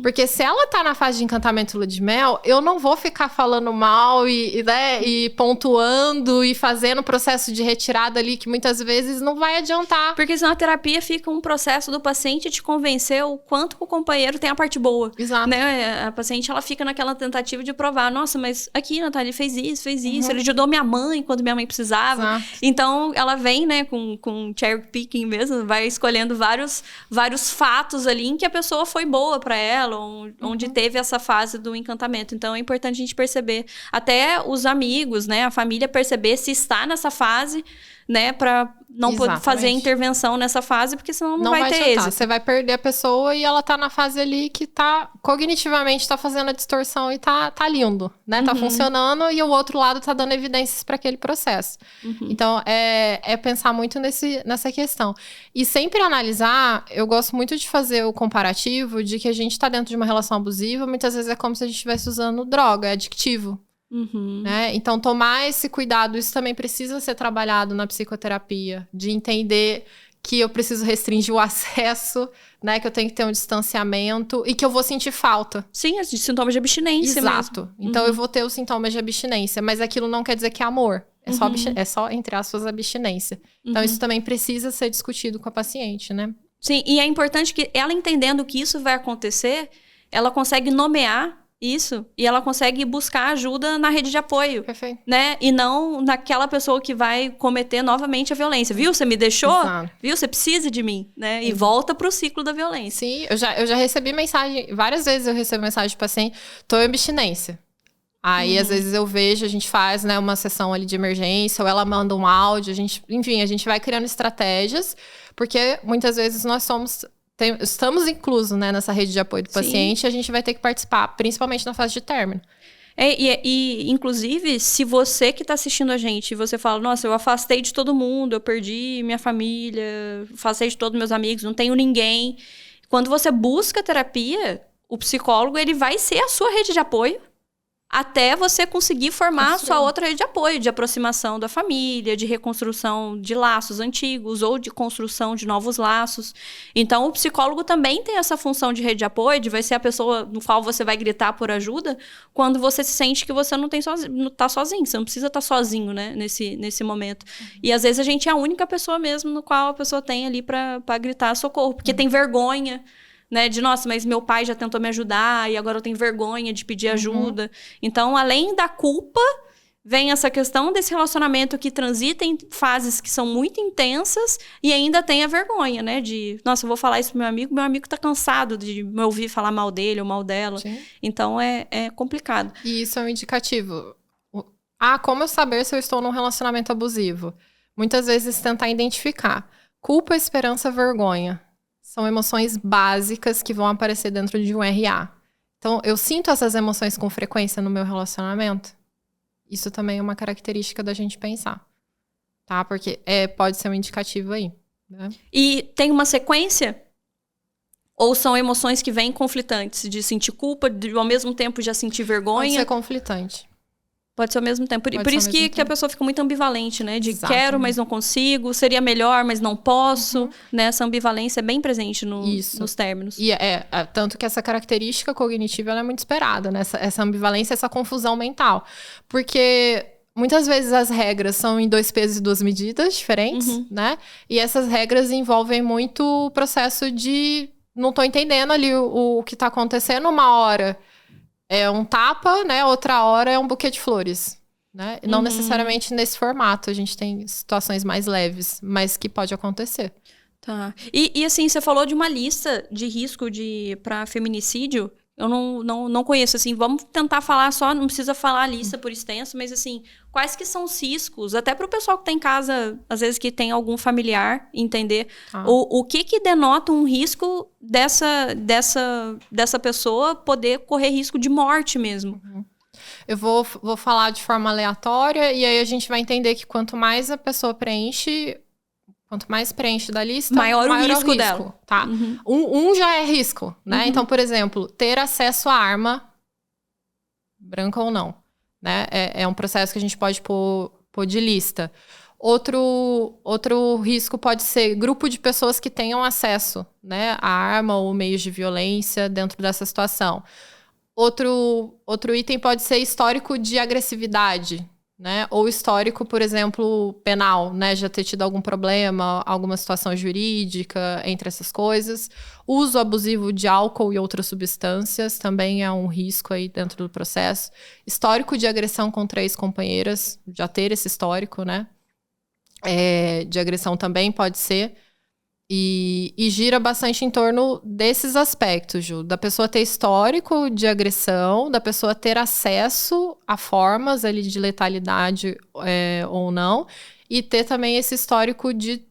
Porque se ela tá na fase de encantamento lua de mel, eu não vou ficar falando mal e pontuando e fazendo processo de retirada ali, que muitas vezes não vai adiantar. Porque senão a terapia fica um processo do paciente te convencer o quanto o companheiro tem a parte boa. Exato. Né? A paciente, ela fica naquela tentativa de provar, nossa, mas aqui, Natália, ele fez isso, ele ajudou minha mãe quando minha mãe precisava. Exato. Então, ela vem, né, com cherry picking mesmo, vai escolhendo vários fatos ali em que a pessoa foi boa para ela, onde teve essa fase do encantamento. Então, é importante a gente perceber, até os amigos, né, a família perceber se está nessa fase, né, para não poder fazer intervenção nessa fase, porque senão não vai ter êxito. Você vai perder a pessoa e ela tá na fase ali que tá, cognitivamente, tá fazendo a distorção e tá lindo, né? Tá funcionando e o outro lado tá dando evidências para aquele processo. Então, é pensar muito nessa questão. E sempre analisar, eu gosto muito de fazer o comparativo de que a gente tá dentro de uma relação abusiva, muitas vezes é como se a gente estivesse usando droga, é adictivo. Né? Então, tomar esse cuidado, isso também precisa ser trabalhado na psicoterapia, de entender que eu preciso restringir o acesso, né? Que eu tenho que ter um distanciamento e que eu vou sentir falta. Sim, os sintomas de abstinência. Exato. Mesmo. Então, eu vou ter os sintomas de abstinência, mas aquilo não quer dizer que é amor. É só entre aspas, abstinência. Então, isso também precisa ser discutido com a paciente, né? Sim, e é importante que ela, entendendo que isso vai acontecer, ela consegue nomear isso, e ela consegue buscar ajuda na rede de apoio. Perfeito. Né? E não naquela pessoa que vai cometer novamente a violência. Viu? Você me deixou? Exato. Viu? Você precisa de mim, né? E volta pro ciclo da violência. Sim, eu já recebi mensagem, várias vezes eu recebo mensagem de paciente, tô em abstinência. Aí, às vezes, eu vejo, a gente faz, né, uma sessão ali de emergência, ou ela manda um áudio, a gente vai criando estratégias, porque muitas vezes nós estamos inclusos, né, nessa rede de apoio do paciente, e a gente vai ter que participar, principalmente na fase de término. Inclusive, se você que está assistindo a gente, você fala, nossa, eu afastei de todo mundo, eu perdi minha família, afastei de todos meus amigos, não tenho ninguém. Quando você busca terapia, o psicólogo, ele vai ser a sua rede de apoio, até você conseguir formar a sua outra rede de apoio, de aproximação da família, de reconstrução de laços antigos ou de construção de novos laços. Então, o psicólogo também tem essa função de rede de apoio, de vai ser a pessoa no qual você vai gritar por ajuda quando você se sente que você não tá sozinho, você não precisa estar sozinho, né, nesse momento. E às vezes a gente é a única pessoa mesmo no qual a pessoa tem ali para gritar socorro, porque tem vergonha, né, de, nossa, mas meu pai já tentou me ajudar e agora eu tenho vergonha de pedir ajuda. Então, além da culpa, vem essa questão desse relacionamento que transita em fases que são muito intensas e ainda tem a vergonha, né, de, nossa, eu vou falar isso pro meu amigo tá cansado de me ouvir falar mal dele ou mal dela. Sim. Então, é complicado. E isso é um indicativo. Como eu saber se eu estou num relacionamento abusivo? Muitas vezes tentar identificar. Culpa, esperança, vergonha. São emoções básicas que vão aparecer dentro de um RA. Então, eu sinto essas emoções com frequência no meu relacionamento? Isso também é uma característica da gente pensar, tá? Porque pode ser um indicativo aí, né? E tem uma sequência? Ou são emoções que vêm conflitantes? De sentir culpa, ao mesmo tempo já sentir vergonha? Pode ser conflitante. Pode ser ao mesmo tempo. Por isso que a pessoa fica muito ambivalente, né? De quero, mas não consigo. Seria melhor, mas não posso. Né? Essa ambivalência é bem presente nos términos. E tanto que essa característica cognitiva ela é muito esperada, né? Essa ambivalência, essa confusão mental. Porque muitas vezes as regras são em 2 pesos e 2 medidas diferentes, né? E essas regras envolvem muito o processo de... Não tô entendendo ali o que tá acontecendo. Uma hora é um tapa, né? Outra hora é um buquê de flores, né? Não necessariamente nesse formato. A gente tem situações mais leves, mas que pode acontecer. Tá. E assim, você falou de uma lista de risco para feminicídio. Eu não conheço, assim, vamos tentar falar só, não precisa falar a lista por extenso, mas assim, quais que são os riscos, até para o pessoal que tá em casa, às vezes que tem algum familiar, entender o que denota um risco dessa pessoa poder correr risco de morte mesmo. Eu vou falar de forma aleatória e aí a gente vai entender que quanto mais a pessoa preenche da lista, maior o risco dela. Tá? Um já é risco, né? Então, por exemplo, ter acesso à arma, branca ou não, né? É um processo que a gente pode pôr de lista. Outro risco pode ser grupo de pessoas que tenham acesso, né, a arma ou meios de violência dentro dessa situação. Outro item pode ser histórico de agressividade, né? Ou histórico, por exemplo, penal, né? Já ter tido algum problema, alguma situação jurídica entre essas coisas. Uso abusivo de álcool e outras substâncias também é um risco aí dentro do processo. Histórico de agressão contra ex-companheiras, já ter esse histórico, né? De agressão também pode ser. E gira bastante em torno desses aspectos, Ju. Da pessoa ter histórico de agressão, da pessoa ter acesso a formas ali de letalidade ou não, e ter também esse histórico de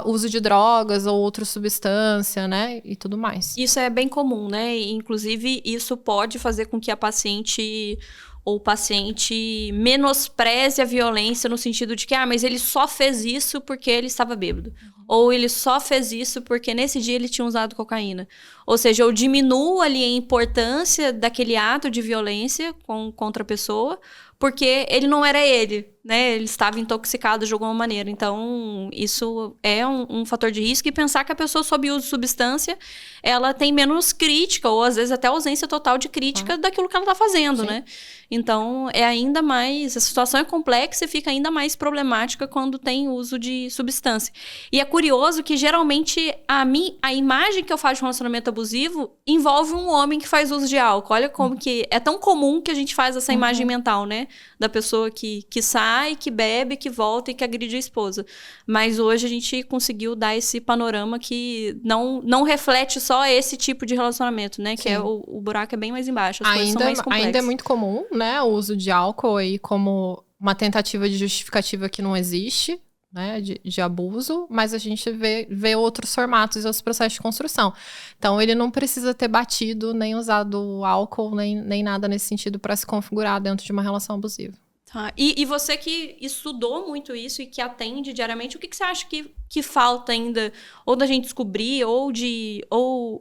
uso de drogas ou outra substância, né? E tudo mais. Isso é bem comum, né? Inclusive, isso pode fazer com que a paciente ou o paciente menospreze a violência no sentido de que, mas ele só fez isso porque ele estava bêbado. Ou ele só fez isso porque nesse dia ele tinha usado cocaína. Ou seja, eu diminuo ali a importância daquele ato de violência contra a pessoa porque ele não era ele, né? Ele estava intoxicado de alguma maneira. Então, isso é um fator de risco. E pensar que a pessoa sob uso de substância, ela tem menos crítica, ou às vezes até ausência total de crítica daquilo que ela está fazendo, Sim. né? Então, é ainda mais... A situação é complexa e fica ainda mais problemática quando tem uso de substância. E é curioso que, geralmente, a imagem que eu faço de um relacionamento abusivo envolve um homem que faz uso de álcool. Olha como que... É tão comum que a gente faz essa imagem mental, né? Da pessoa que sai, que bebe, que volta e que agride a esposa. Mas hoje a gente conseguiu dar esse panorama que não reflete só esse tipo de relacionamento, né? Sim. Que é o buraco é bem mais embaixo, as coisas são mais complexas. Ainda é muito comum, né? O uso de álcool aí como uma tentativa de justificativa que não existe, né? De abuso, mas a gente vê outros formatos e outros processos de construção. Então, ele não precisa ter batido, nem usado álcool, nem nada nesse sentido para se configurar dentro de uma relação abusiva. Tá. E você que estudou muito isso e que atende diariamente, o que você acha que falta ainda, ou da gente descobrir, ou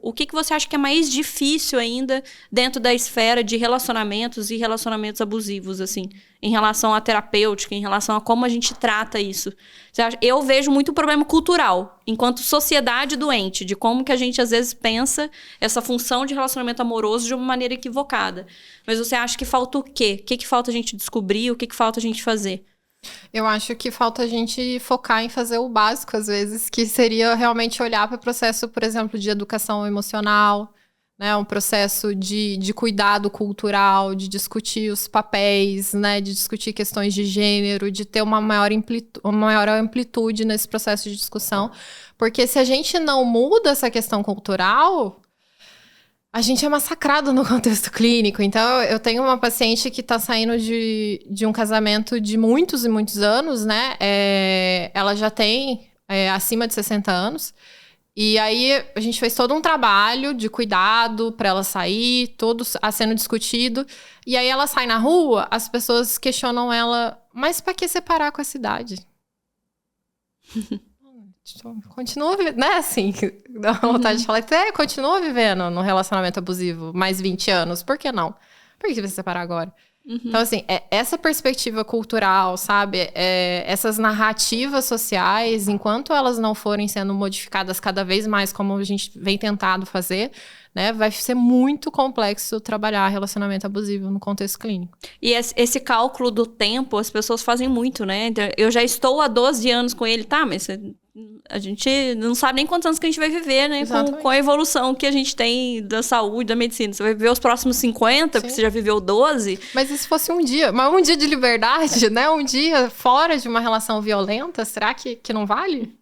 o que você acha que é mais difícil ainda dentro da esfera de relacionamentos e relacionamentos abusivos, assim, em relação à terapêutica, em relação a como a gente trata isso? Eu vejo muito problema cultural, enquanto sociedade doente, de como que a gente às vezes pensa essa função de relacionamento amoroso de uma maneira equivocada. Mas você acha que falta o quê? O que falta a gente descobrir? O que falta a gente fazer? Eu acho que falta a gente focar em fazer o básico, às vezes, que seria realmente olhar para o processo, por exemplo, de educação emocional, né? Um processo de cuidado cultural, de discutir os papéis, né? De discutir questões de gênero, de ter uma maior amplitude nesse processo de discussão. Porque se a gente não muda essa questão cultural, a gente é massacrado no contexto clínico. Então, eu tenho uma paciente que está saindo de um casamento de muitos e muitos anos, né? Ela já tem acima de 60 anos. E aí, a gente fez todo um trabalho de cuidado para ela sair, tudo sendo discutido. E aí, ela sai na rua, as pessoas questionam ela, mas para que separar com essa idade? Continua vivendo, né, assim, dá vontade de falar, continua vivendo num relacionamento abusivo mais 20 anos, por que não? Por que você vai se separar agora? Então, assim, essa perspectiva cultural, sabe, essas narrativas sociais, enquanto elas não forem sendo modificadas cada vez mais, como a gente vem tentado fazer, né, vai ser muito complexo trabalhar relacionamento abusivo no contexto clínico. E esse cálculo do tempo, as pessoas fazem muito, né? Eu já estou há 12 anos com ele, tá, mas a gente não sabe nem quantos anos que a gente vai viver, né? Com a evolução que a gente tem da saúde, da medicina. Você vai viver os próximos 50, porque você já viveu 12. Mas e se fosse um dia? Mas um dia de liberdade, né? Um dia fora de uma relação violenta, será que não vale?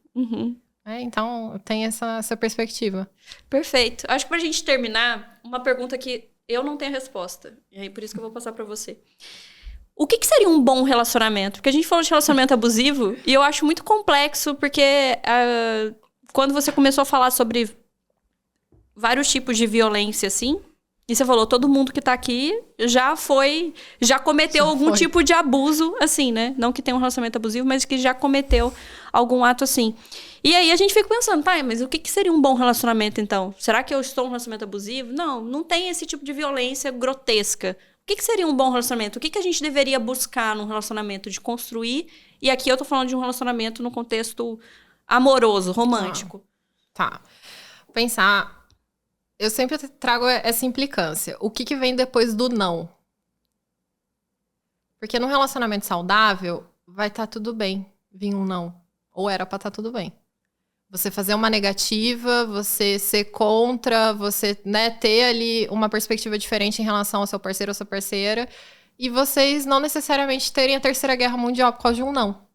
Então, tem essa perspectiva. Perfeito. Acho que pra gente terminar, uma pergunta que eu não tenho resposta. E aí, por isso que eu vou passar pra você. O que seria um bom relacionamento? Porque a gente falou de relacionamento abusivo e eu acho muito complexo, porque quando você começou a falar sobre vários tipos de violência, assim, e você falou, todo mundo que tá aqui já cometeu algum tipo de abuso, assim, né? Não que tenha um relacionamento abusivo, mas que já cometeu algum ato assim. E aí a gente fica pensando, tá, mas o que seria um bom relacionamento, então? Será que eu estou num relacionamento abusivo? Não tem esse tipo de violência grotesca. O que seria um bom relacionamento? O que a gente deveria buscar num relacionamento de construir? E aqui eu tô falando de um relacionamento no contexto amoroso, romântico. Tá. Pensar... Eu sempre trago essa implicância. O que vem depois do não? Porque num relacionamento saudável, vai estar tudo bem vir um não. Ou era pra estar tudo bem. Você fazer uma negativa, você ser contra, você, né, ter ali uma perspectiva diferente em relação ao seu parceiro ou sua parceira, e vocês não necessariamente terem a Terceira Guerra Mundial por causa de um não.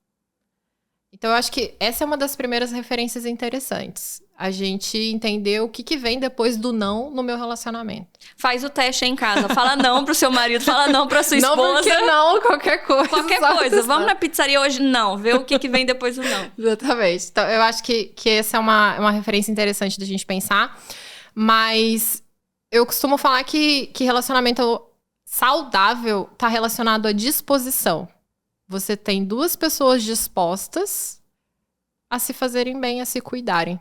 Então, eu acho que essa é uma das primeiras referências interessantes. A gente entender o que vem depois do não no meu relacionamento. Faz o teste aí em casa. Fala não pro seu marido, fala não pra sua esposa. Não, porque não, qualquer coisa. Qualquer coisa. Vamos na pizzaria hoje? Não. Vê o que vem depois do não. Exatamente. Então, eu acho que essa é uma referência interessante da gente pensar. Mas eu costumo falar que relacionamento saudável tá relacionado à disposição. Você tem duas pessoas dispostas a se fazerem bem, a se cuidarem,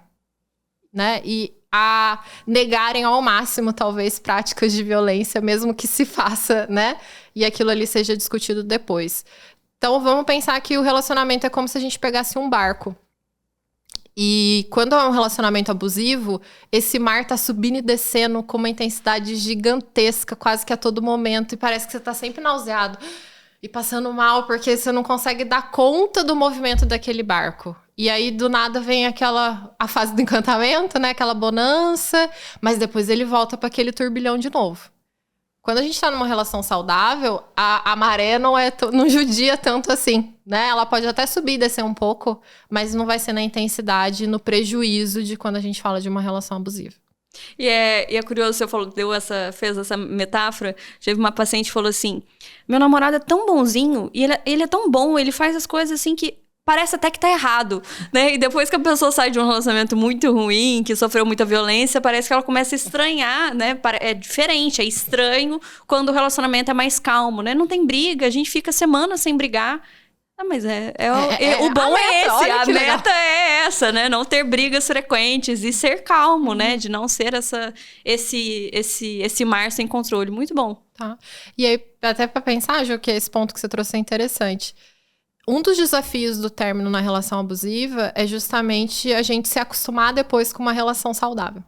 né? E a negarem ao máximo, talvez, práticas de violência, mesmo que se faça, né? E aquilo ali seja discutido depois. Então, vamos pensar que o relacionamento é como se a gente pegasse um barco. E quando é um relacionamento abusivo, esse mar tá subindo e descendo com uma intensidade gigantesca, quase que a todo momento. E parece que você tá sempre nauseado e passando mal, porque você não consegue dar conta do movimento daquele barco. E aí, do nada, vem a fase do encantamento, né? Aquela bonança, mas depois ele volta para aquele turbilhão de novo. Quando a gente tá numa relação saudável, a maré não judia tanto assim, né? Ela pode até subir e descer um pouco, mas não vai ser na intensidade, no prejuízo de quando a gente fala de uma relação abusiva. E é curioso, você fez essa metáfora. Teve uma paciente que falou assim: meu namorado é tão bonzinho, e ele é tão bom, ele faz as coisas assim que parece até que tá errado, né? E depois que a pessoa sai de um relacionamento muito ruim, que sofreu muita violência, parece que ela começa a estranhar, né? É diferente, é estranho quando o relacionamento é mais calmo, né? Não tem briga, a gente fica semanas sem brigar. Ah, mas o bom é esse, a meta é essa, né? Não ter brigas frequentes e ser calmo, né? De não ser esse mar sem controle. Muito bom. Tá. E aí, até pra pensar, Ju, que esse ponto que você trouxe é interessante. Um dos desafios do término na relação abusiva é justamente a gente se acostumar depois com uma relação saudável.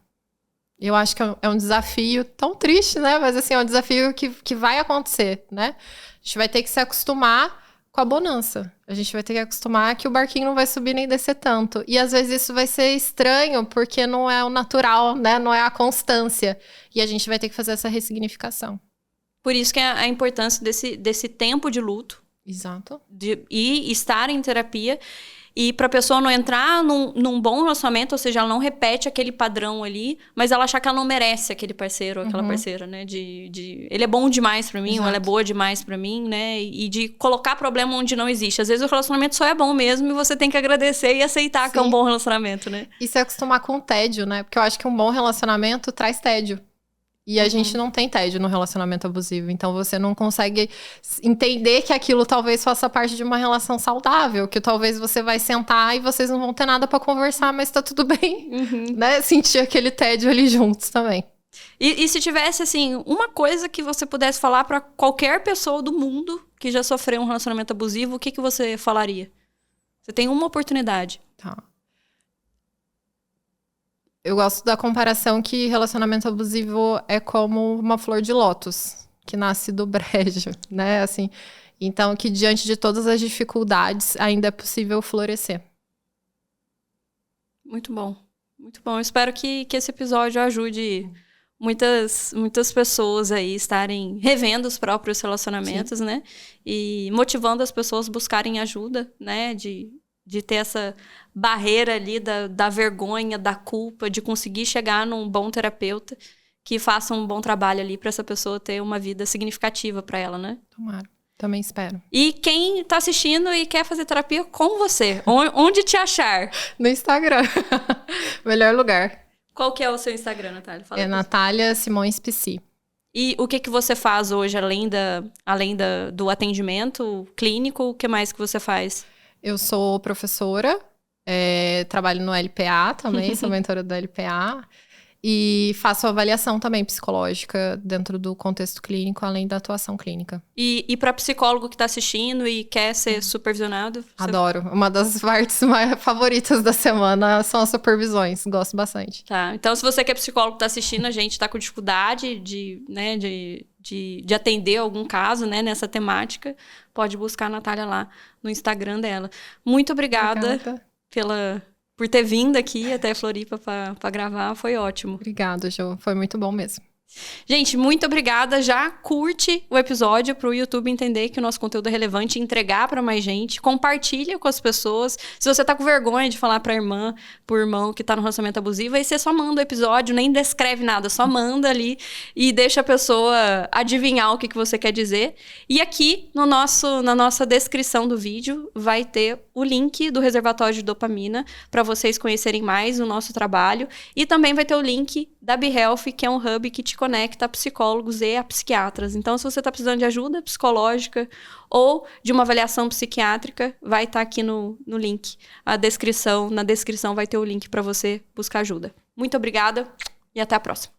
Eu acho que é um desafio tão triste, né? Mas assim, é um desafio que vai acontecer, né? A gente vai ter que se acostumar com a bonança. A gente vai ter que acostumar que o barquinho não vai subir nem descer tanto. E às vezes isso vai ser estranho, porque não é o natural, né? Não é a constância. E a gente vai ter que fazer essa ressignificação. Por isso que é a importância desse tempo de luto. Exato. E estar em terapia. E para a pessoa não entrar num bom relacionamento, ou seja, ela não repete aquele padrão ali, mas ela achar que ela não merece aquele parceiro ou aquela parceira, né? Ele é bom demais para mim, Exato. Ou ela é boa demais para mim, né? E de colocar problema onde não existe. Às vezes o relacionamento só é bom mesmo e você tem que agradecer e aceitar Sim. que é um bom relacionamento, né? E se acostumar com o tédio, né? Porque eu acho que um bom relacionamento traz tédio. E a gente não tem tédio no relacionamento abusivo. Então, você não consegue entender que aquilo talvez faça parte de uma relação saudável. Que talvez você vai sentar e vocês não vão ter nada pra conversar, mas tá tudo bem. Né? Sentir aquele tédio ali juntos também. E se tivesse, assim, uma coisa que você pudesse falar pra qualquer pessoa do mundo que já sofreu um relacionamento abusivo, o que você falaria? Você tem uma oportunidade. Tá. Eu gosto da comparação que relacionamento abusivo é como uma flor de lótus, que nasce do brejo, né? Assim, então, que diante de todas as dificuldades, ainda é possível florescer. Muito bom. Muito bom. Eu espero que esse episódio ajude muitas pessoas aí estarem revendo os próprios relacionamentos, Sim. né? E motivando as pessoas a buscarem ajuda, né? De ter essa barreira ali da vergonha, da culpa, de conseguir chegar num bom terapeuta que faça um bom trabalho ali para essa pessoa ter uma vida significativa para ela, né? Tomara. Também espero. E quem tá assistindo e quer fazer terapia com você, onde te achar? No Instagram. Melhor lugar. Qual que é o seu Instagram, Natália? Fala Natália Simões Psi. E o que você faz hoje, além do atendimento clínico, o que mais que você faz? Eu sou professora, trabalho no LPA também, sou mentora do LPA. E faço avaliação também psicológica dentro do contexto clínico, além da atuação clínica. E para psicólogo que está assistindo e quer ser supervisionado? Adoro. Uma das partes mais favoritas da semana são as supervisões. Gosto bastante. Tá. Então, se você que é psicólogo que está assistindo, a gente está com dificuldade de atender algum caso, né, nessa temática, pode buscar a Natália lá no Instagram dela. Muito obrigada por ter vindo aqui até Floripa para gravar, foi ótimo. Obrigada, Jo, foi muito bom mesmo. Gente, muito obrigada. Já curte o episódio para o YouTube entender que o nosso conteúdo é relevante e entregar para mais gente. Compartilha com as pessoas. Se você tá com vergonha de falar para irmã, pro irmão que tá no relacionamento abusivo, aí você só manda o episódio, nem descreve nada, só manda ali e deixa a pessoa adivinhar o que você quer dizer. E aqui na nossa descrição do vídeo vai ter o link do reservatório de dopamina para vocês conhecerem mais o nosso trabalho. E também vai ter o link da BeHealth, que é um hub que te conecta a psicólogos e a psiquiatras. Então, se você está precisando de ajuda psicológica ou de uma avaliação psiquiátrica, vai estar aqui no link. Na descrição vai ter o link para você buscar ajuda. Muito obrigada e até a próxima.